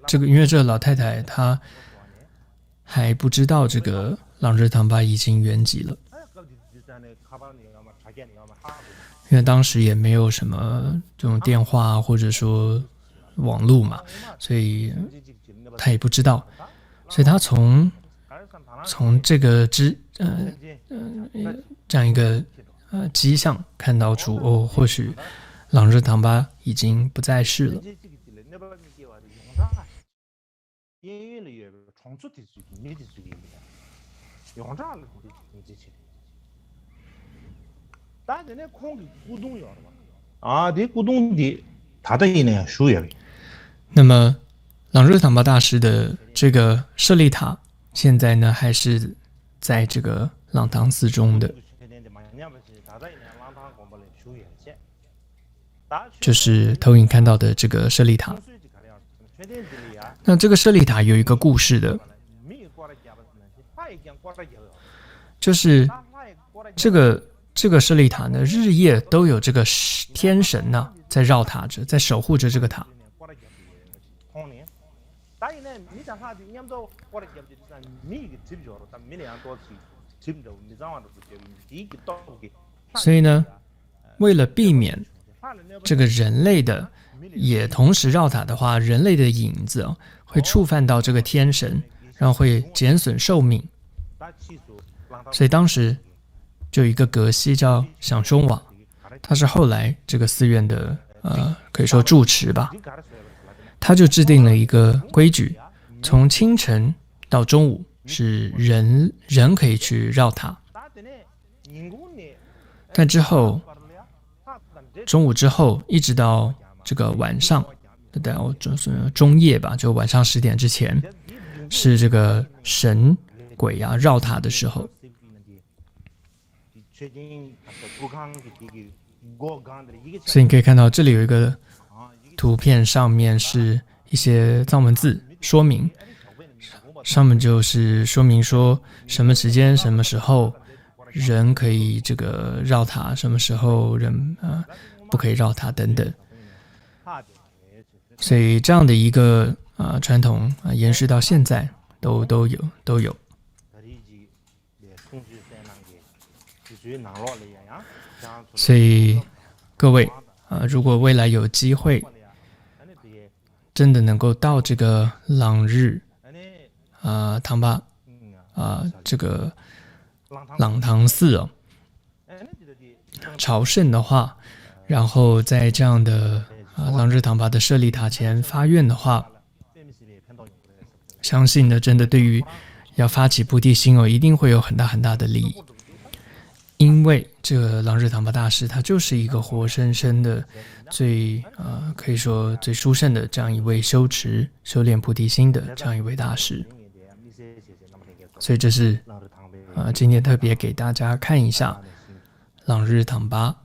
这个因为这个老太太她还不知道这个朗日唐巴已经圆寂了，因为当时也没有什么这种电话或者说网络嘛，所以他也不知道，所以他从这个这样一个迹象看到出或许朗日唐巴已经不在世了。那么朗日唐巴大师的这个舍利塔现在呢还是在这个朗堂寺中的。就是投影看到的这个舍利塔。那这个舍利塔有一个故事的，就是这个舍利塔呢，日夜都有这个天神呢在绕塔着，在守护着这个塔。所以呢，为了避免这个人类的也同时绕塔的话，人类的影子会触犯到这个天神，然后会减损寿命。所以当时就有一个格西叫响松瓦，他是后来这个寺院的可以说住持吧，他就制定了一个规矩，从清晨到中午是人可以去绕塔，但之后中午之后一直到这个晚上，中夜吧，就晚上10点之前，是这个神鬼绕塔的时候。所以你可以看到这里有一个图片，上面是一些藏文字说明，上面就是说明说什么时间什么时候人可以这个绕塔，什么时候人不可以绕塔等等。所以这样的一个传统延续到现在都有。所以各位如果未来有机会真的能够到这个朗日唐巴这个朗唐寺朝圣的话，然后在这样的朗日唐巴的舍利塔前发愿的话，相信呢真的对于要发起菩提心一定会有很大很大的利益。因为这个朗日唐巴大师他就是一个活生生的可以说最殊胜的这样一位修持修炼菩提心的这样一位大师。所以这是今天特别给大家看一下朗日唐巴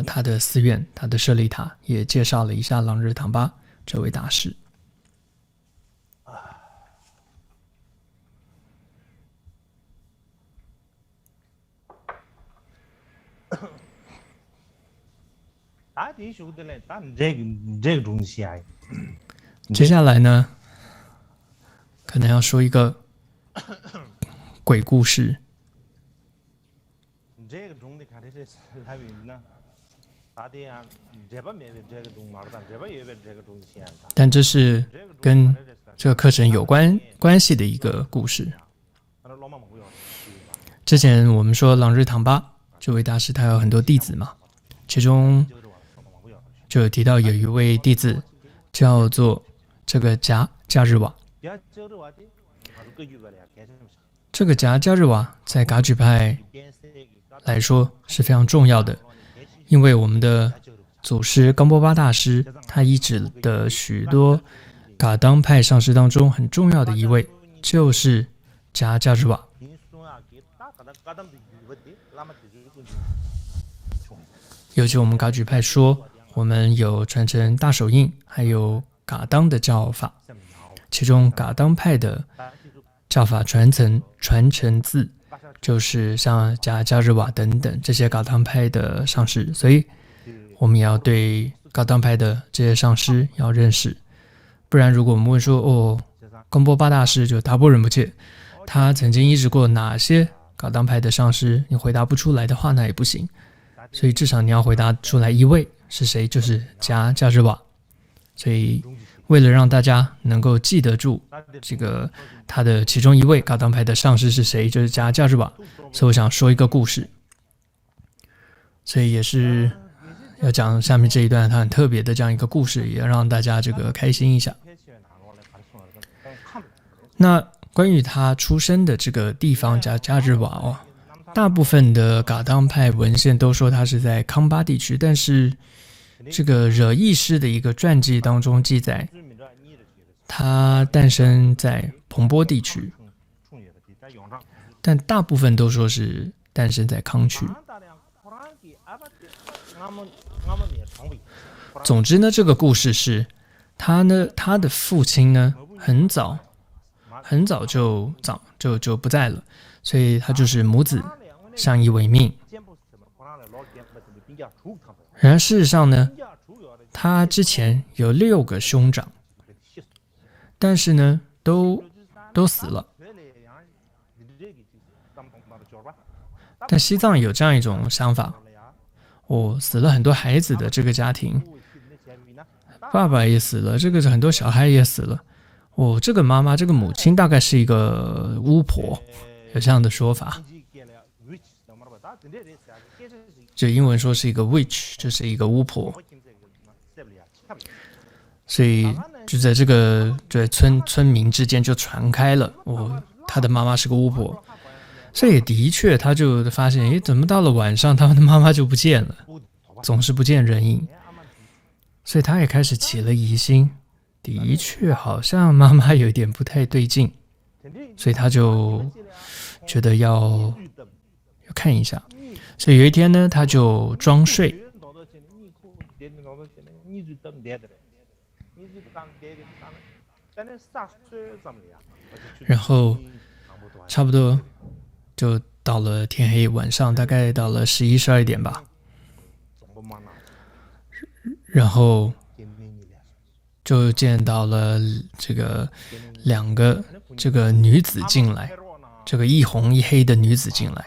他的寺院，他的舍利塔，也介绍了一下朗日唐巴这位大师。接下来呢，可能要说一个鬼故事。但这是跟这个课程有关系的一个故事。之前我们说朗日唐巴这位大师他有很多弟子嘛，其中就有提到有一位弟子叫做这个迦日瓦。这个迦日瓦在噶举派来说是非常重要的，因为我们的祖师冈波巴大师他医治的许多噶当派上师当中很重要的一位就是迦日瓦。尤其我们噶举派说我们有传承大手印还有噶当的教法，其中噶当派的教法传承自就是像迦日瓦等等这些噶当派的上师，所以我们也要对噶当派的这些上师要认识。不然如果我们问说冈波巴大师就达波仁波切他曾经医治过哪些噶当派的上师，你回答不出来的话那也不行，所以至少你要回答出来一位是谁，就是迦日瓦。所以为了让大家能够记得住这个他的其中一位噶当派的上师是谁，就是迦日瓦，所以我想说一个故事。所以也是要讲下面这一段他很特别的这样一个故事，也让大家这个开心一下。那关于他出生的这个地方迦日瓦大部分的噶当派文献都说他是在康巴地区，但是这个惹意师的一个传记当中记载他诞生在彭波地区，但大部分都说是诞生在康区。总之呢，这个故事是他的父亲呢，很早就不在了，所以他就是母子相依为命。然而事实上呢，他之前有6个兄长，但是呢，都死了。但西藏有这样一种想法，死了很多孩子的这个家庭，爸爸也死了，这个很多小孩也死了。这个妈妈，这个母亲大概是一个巫婆，有这样的说法。就英文说是一个 witch， 就是一个巫婆。所以就在这个村民之间就传开了，他的妈妈是个巫婆。所以的确，他就发现，怎么到了晚上，他们的妈妈就不见了，总是不见人影。所以他也开始起了疑心，的确好像妈妈有一点不太对劲，所以他就觉得要看一下。所以有一天呢，他就装睡，然后差不多就到了天黑，晚上大概到了11、12点吧，然后就见到了这个2个这个女子进来，这个一红一黑的女子进来，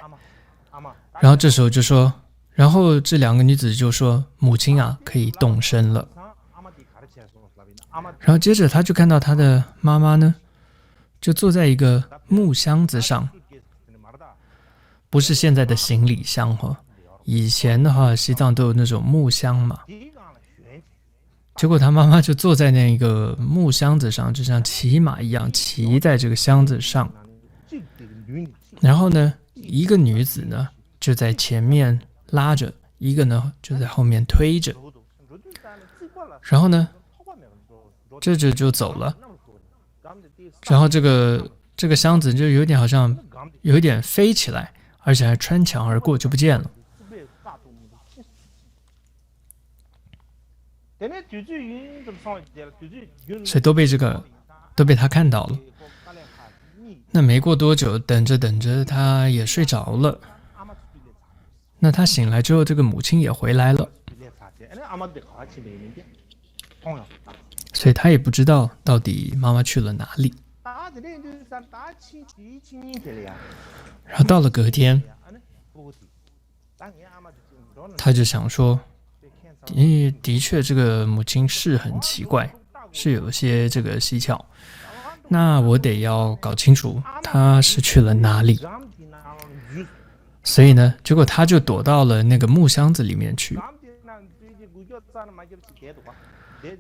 然后这时候就说，然后这2个女子就说，母亲啊可以动身了。然后接着他就看到他的妈妈呢，就坐在一个木箱子上，不是现在的行李箱以前的话西藏都有那种木箱嘛，结果他妈妈就坐在那个木箱子上，就像骑马一样骑在这个箱子上。然后呢，一个女子呢就在前面拉着，一个呢就在后面推着。然后呢，这就走了。然后这个箱子就有点好像有一点飞起来，而且还穿墙而过，就不见了。所以都被他看到了。那没过多久，等着他也睡着了。那他醒来之后，这个母亲也回来了，所以他也不知道到底妈妈去了哪里。然后到了隔天，他就想说，因为的确这个母亲是很奇怪，是有些这个蹊跷，那我得要搞清楚她是去了哪里。所以呢，结果他就躲到了那个木箱子里面去，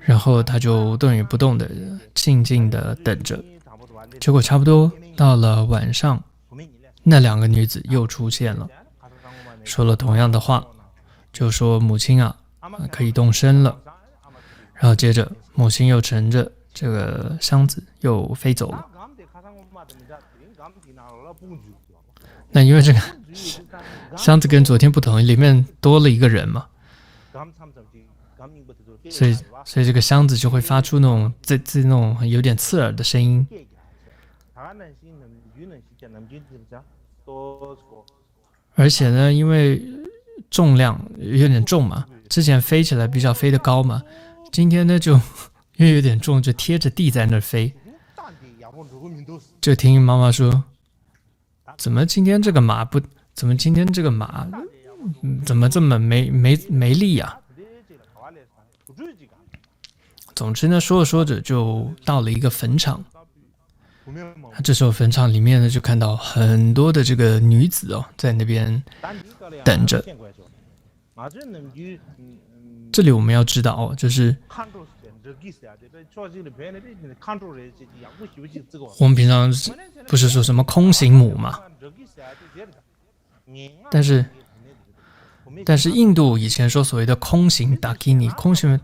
然后他就动也不动的静静的等着。结果差不多到了晚上，那2个女子又出现了，说了同样的话，就说母亲啊可以动身了。然后接着母亲又乘着这个箱子又飞走了。那因为这个箱子跟昨天不同，里面多了一个人嘛，所以这个箱子就会发出那种那种有点刺耳的声音。而且呢，因为重量有点重嘛，之前飞起来比较飞得高嘛，今天呢就因为有点重，就贴着地在那儿飞。就听妈妈说，怎么今天这个马怎么这么没力啊？总之呢，说着说着就到了一个坟场。这时候坟场里面呢，就看到很多的这个女子在那边等着。这里我们要知道就是我们平常不是说什么空行母嘛，但是印度以前说所谓的空行达基尼，空行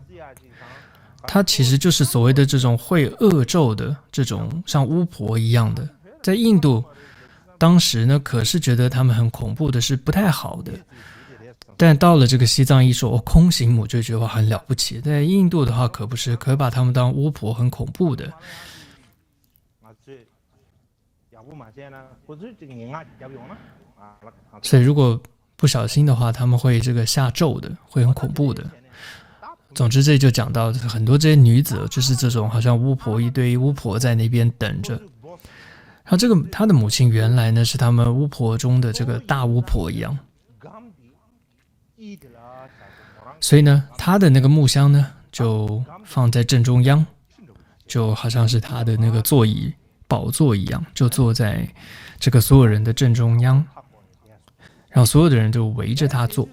它其实就是所谓的这种会恶咒的这种像巫婆一样的。在印度当时呢，可是觉得他们很恐怖的，是不太好的。但到了这个西藏一说空行母这句话很了不起，在印度的话可不是，可把他们当巫婆，很恐怖的。所以如果不小心的话，他们会这个下咒的，会很恐怖的。总之这里就讲到很多这些女子就是这种好像巫婆，一堆巫婆在那边等着。然后这个她的母亲原来呢是他们巫婆中的这个大巫婆一样，所以呢她的那个木箱呢就放在正中央，就好像是她的那个座椅宝座一样，就坐在这个所有人的正中央，然后所有的人就围着她坐。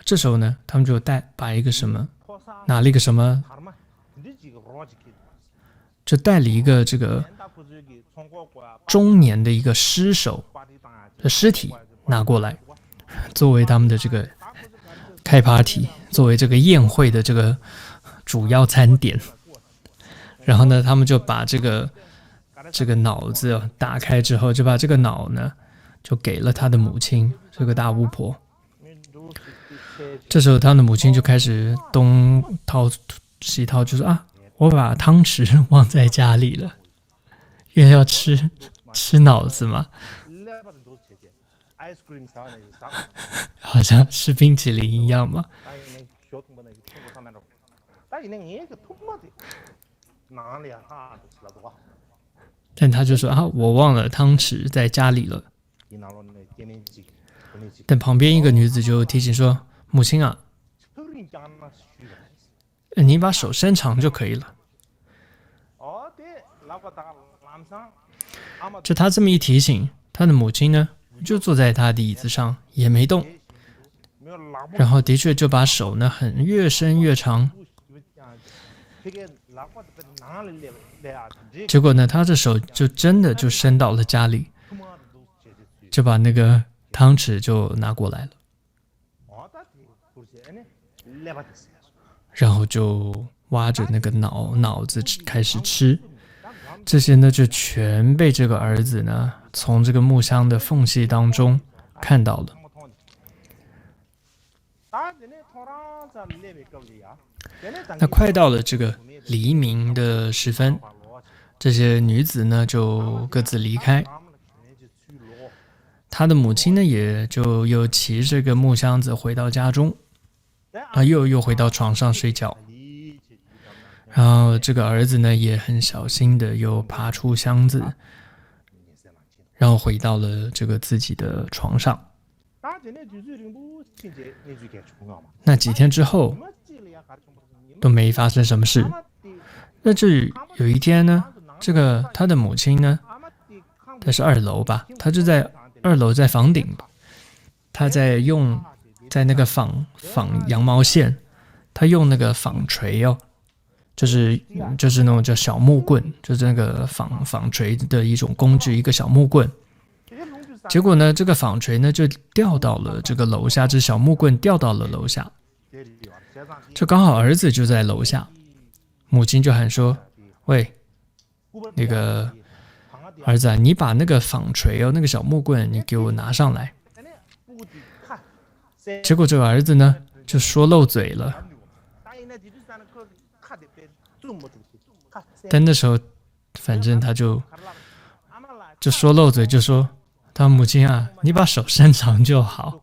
这时候呢他们就把一个什么拿了一个什么，就带了一个这个中年的一个尸首的尸体拿过来，作为他们的这个开 party， 作为这个宴会的这个主要餐点。然后呢他们就把这个脑子打开之后，就把这个脑呢就给了他的母亲，这个大巫婆。这时候他的母亲就开始东掏西掏，就说啊，我把汤匙忘在家里了，因为要吃脑子嘛，好像吃冰淇淋一样嘛。但他就说啊，我忘了汤匙在家里了。但旁边一个女子就提醒说，母亲啊，你把手伸长就可以了。就他这么一提醒，他的母亲呢就坐在他的椅子上也没动，然后的确就把手呢很越伸越长。结果呢他的手就真的就伸到了家里，就把那个汤匙就拿过来了，然后就挖着那个脑子开始吃。这些呢就全被这个儿子呢从这个木箱的缝隙当中看到了。那快到了这个黎明的时分，这些女子呢就各自离开，他的母亲呢也就又骑这个木箱子回到家中，又回到床上睡觉。然后这个儿子呢也很小心的又爬出箱子，然后回到了这个自己的床上。那几天之后都没发生什么事。那这有一天呢，这个他的母亲呢，他是2楼吧，他就在2楼在房顶，他在那个纺羊毛线，他用那个纺锤就是那种叫小木棍，就是那个纺锤的一种工具，一个小木棍。结果呢这个纺锤呢就掉到了这个楼下，这小木棍掉到了楼下，就刚好儿子就在楼下，母亲就喊说，喂，那个儿子啊，你把那个纺锤那个小木棍你给我拿上来。结果这个儿子呢就说漏嘴了，但那时候反正他就说漏嘴，就说他母亲啊，你把手伸长就好，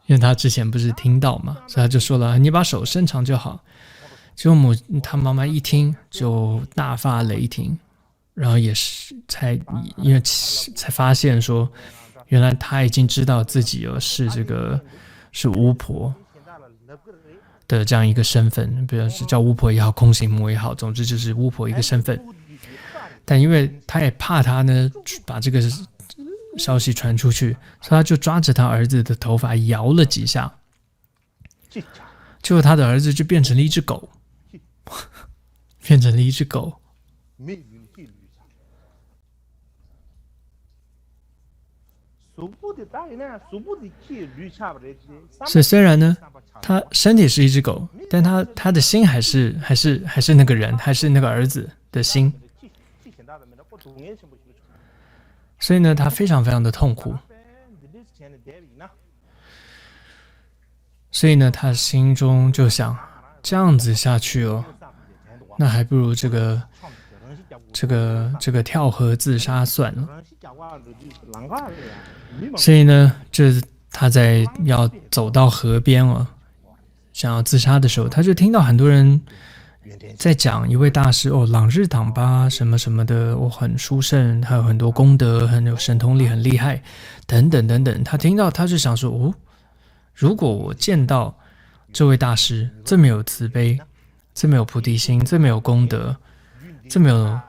因为他之前不是听到嘛，所以他就说了，你把手伸长就好。结果他妈妈一听就大发雷霆，然后也是才发现说，原来他已经知道自己是巫婆的这样一个身份，比如是叫巫婆也好，空行母也好，总之就是巫婆一个身份。但因为他也怕他呢把这个消息传出去，所以他就抓着他儿子的头发摇了几下，结果他的儿子就变成了一只狗，变成了一只狗。所以虽然呢他身体是一只狗，但他的心还是那个人，还是那个儿子的心。所以呢，他非常非常的痛苦。所以呢，他心中就想，这样子下去哦，那还不如这个跳河自杀算了。所以呢，他在要走到河边哦，想要自杀的时候，他就听到很多人在讲一位大师哦，朗日唐巴什么什么的，我很殊胜，还有很多功德，很有神通力，很厉害，等等等等。他听到，他就想说，哦，如果我见到这位大师这么有慈悲，这么有菩提心，这么有功德，这么有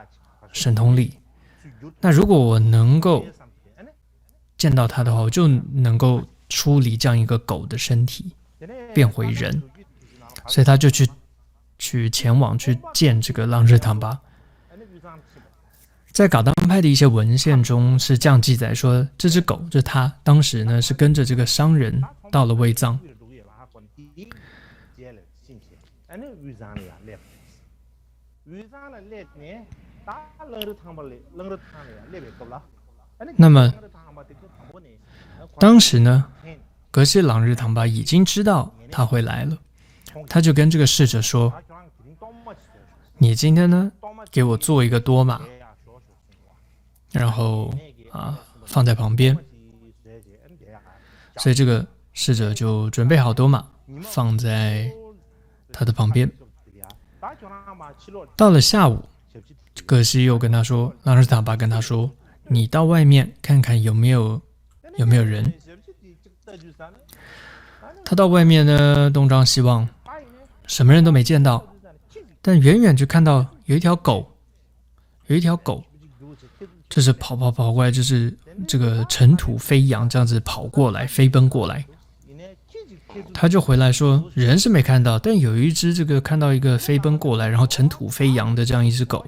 神通力，那如果我能够见到他的话，我就能够出离这样一个狗的身体，变回人。所以他就去前往去见这个朗日唐巴。在噶当派的一些文献中是这样记载说，这只狗就是他当时呢是跟着这个商人到了卫藏。那么当时呢，格西朗日唐巴已经知道他会来了，他就跟这个侍者说，你今天呢给我做一个多玛，然后放在旁边。所以这个侍者就准备好多玛放在他的旁边。到了下午，格西又跟他说，朗日唐巴跟他说，你到外面看看有没有人。他到外面呢东张西望，什么人都没见到，但远远就看到有一条狗，就是跑过来，就是这个尘土飞扬这样子跑过来，飞奔过来。他就回来说，人是没看到，但有一只这个看到一个飞奔过来，然后尘土飞扬的这样一只狗。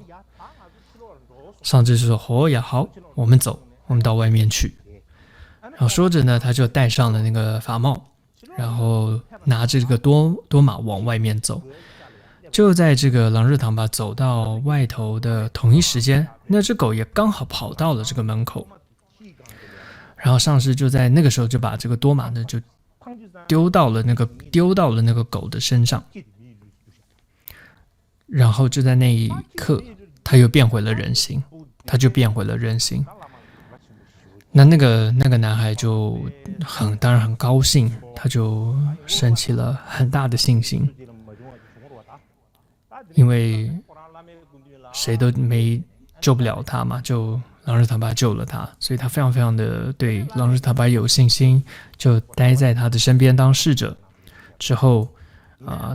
上智就说，哦呀，好，我们走，我们到外面去。然后说着呢，他就戴上了那个法帽，然后拿着这个多玛往外面走。就在这个朗日唐巴走到外头的同一时间，那只狗也刚好跑到了这个门口。然后上师就在那个时候就把这个多玛呢就丢到了那个狗的身上，然后就在那一刻，他又变回了人形，那个男孩就当然很高兴，他就升起了很大的信心，因为谁都没救不了他嘛，就朗日唐巴救了他，所以他非常非常的对朗日唐巴有信心，就待在他的身边当侍者。之后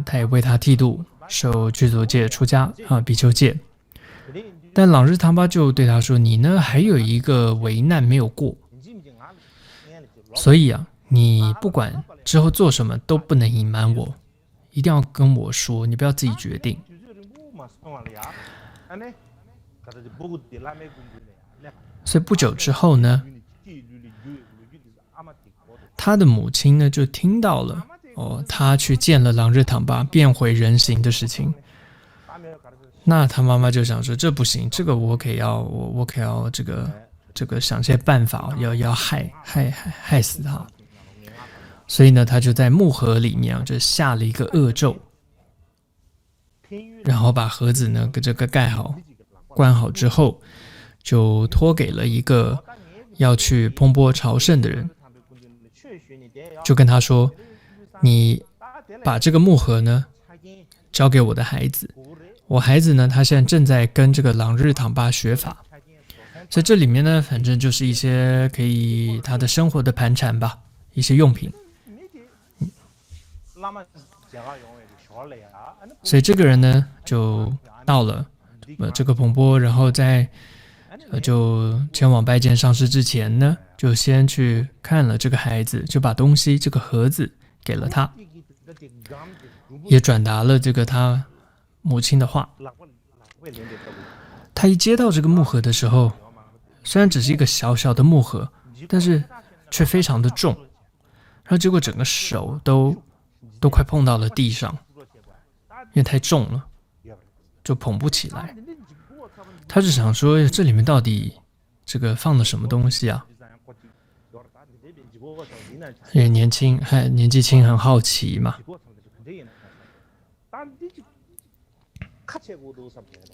他也为他剃度，受具足戒出家比丘戒。但朗日唐巴就对他说，你呢还有一个危难没有过，所以你不管之后做什么都不能隐瞒我，一定要跟我说，你不要自己决定。所以不久之后呢，他的母亲呢就听到了他去见了朗日唐巴变回人形的事情。那他妈妈就想说，这不行，这个我可要这个想些办法，要害死他。所以呢，他就在木盒里面就下了一个恶咒，然后把盒子呢这个盖好关好之后，就托给了一个要去蓬波朝圣的人，就跟他说，你把这个木盒呢交给我的孩子，我孩子呢他现在正在跟这个朗日唐巴学法，所以这里面呢反正就是一些可以他的生活的盘缠吧，一些用品。所以这个人呢就到了这个蓬波，然后在就前往拜见上师之前呢，就先去看了这个孩子，就把东西这个盒子给了他，也转达了这个他母亲的话。他一接到这个木盒的时候，虽然只是一个小小的木盒，但是却非常的重，然后结果整个手都快碰到了地上，因为太重了，就捧不起来。他就想说，这里面到底这个放了什么东西啊？也年轻，还年纪轻，很好奇嘛，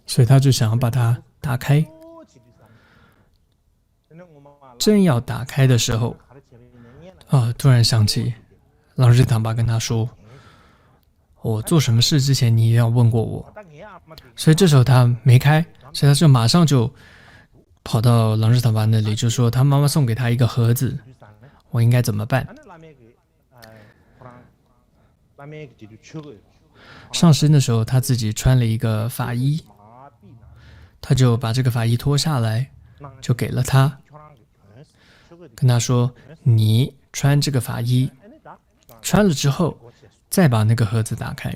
所以他就想要把它打开。正要打开的时候，突然想起朗日唐巴跟他说：“我做什么事之前，你也要问过我。”所以这时候他没开，所以他就马上就跑到朗日唐巴那里，就说他妈妈送给他一个盒子，我应该怎么办？上身的时候，他自己穿了一个法衣，他就把这个法衣脱下来，就给了他，跟他说：“你穿这个法衣，穿了之后，再把那个盒子打开。”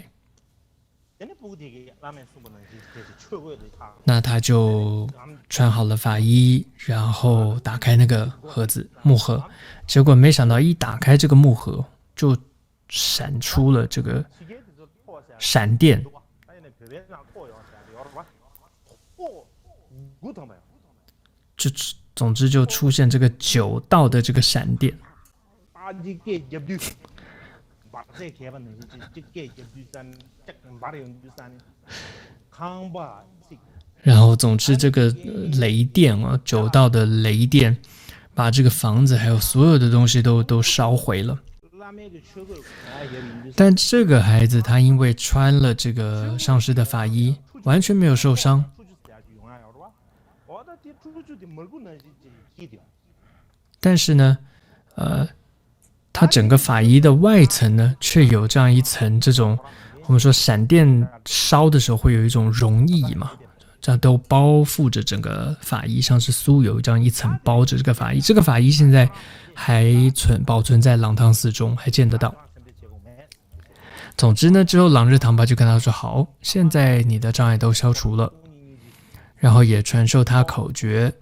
那他就穿好了法衣，然后打开那个盒子木盒，结果没想到一打开这个木盒，就闪出了这个闪电，总之就出现这个9道的这个闪电。然后总之这个雷电9道的雷电把这个房子还有所有的东西都烧毁了。但这个孩子他因为穿了这个上师的法衣，完全没有受伤。但是呢，他整个法衣的外层呢，却有这样一层这种我们说闪电烧的时候会有一种溶液嘛，这样都包覆着整个法衣，像是酥油这样一层包着这个法衣。这个法衣现在还保存在朗汤寺中，还见得到。总之呢，之后朗日唐巴就跟他说：“好，现在你的障碍都消除了。”然后也传授他口诀。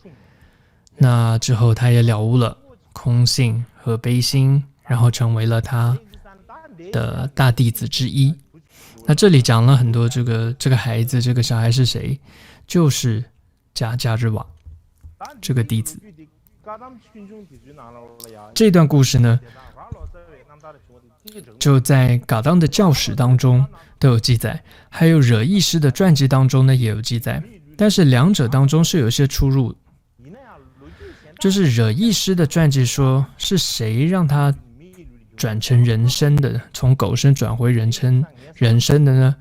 那之后他也了悟了空性和悲心，然后成为了他的大弟子之一。那这里讲了很多这个孩子，这个小孩是谁？就是迦日瓦这个弟子。这段故事呢，就在噶当的教史当中都有记载，还有惹意师的传记当中呢也有记载，但是两者当中是有一些出入。就是惹意师的传记说是谁让他转成人身的，从狗身转回人身的呢？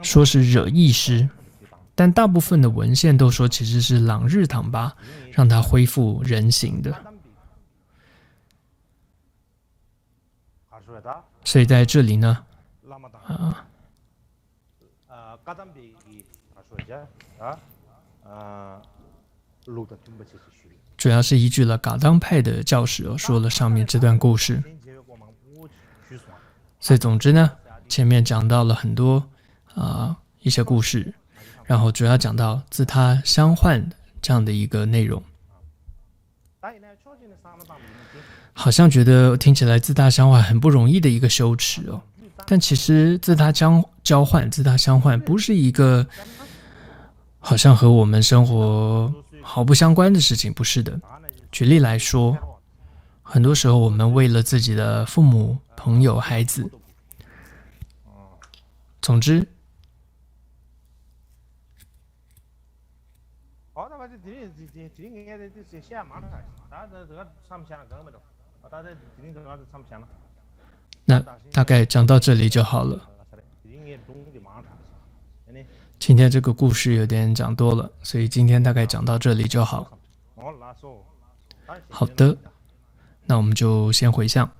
说是惹意师，但大部分的文献都说其实是朗日唐巴让他恢复人形的。所以在这里呢，主要是依据了噶当派的教史说了上面这段故事。所以总之呢，前面讲到了很多一些故事，然后主要讲到自他相换这样的一个内容。好像觉得听起来自他相换很不容易的一个修持但其实自他交换、自他相换不是一个好像和我们生活毫不相关的事情，不是的。举例来说，很多时候我们为了自己的父母、朋友、孩子，总之那大概讲到这里就好了。今天这个故事有点讲多了，所以今天大概讲到这里就好。好的，那我们就先回向。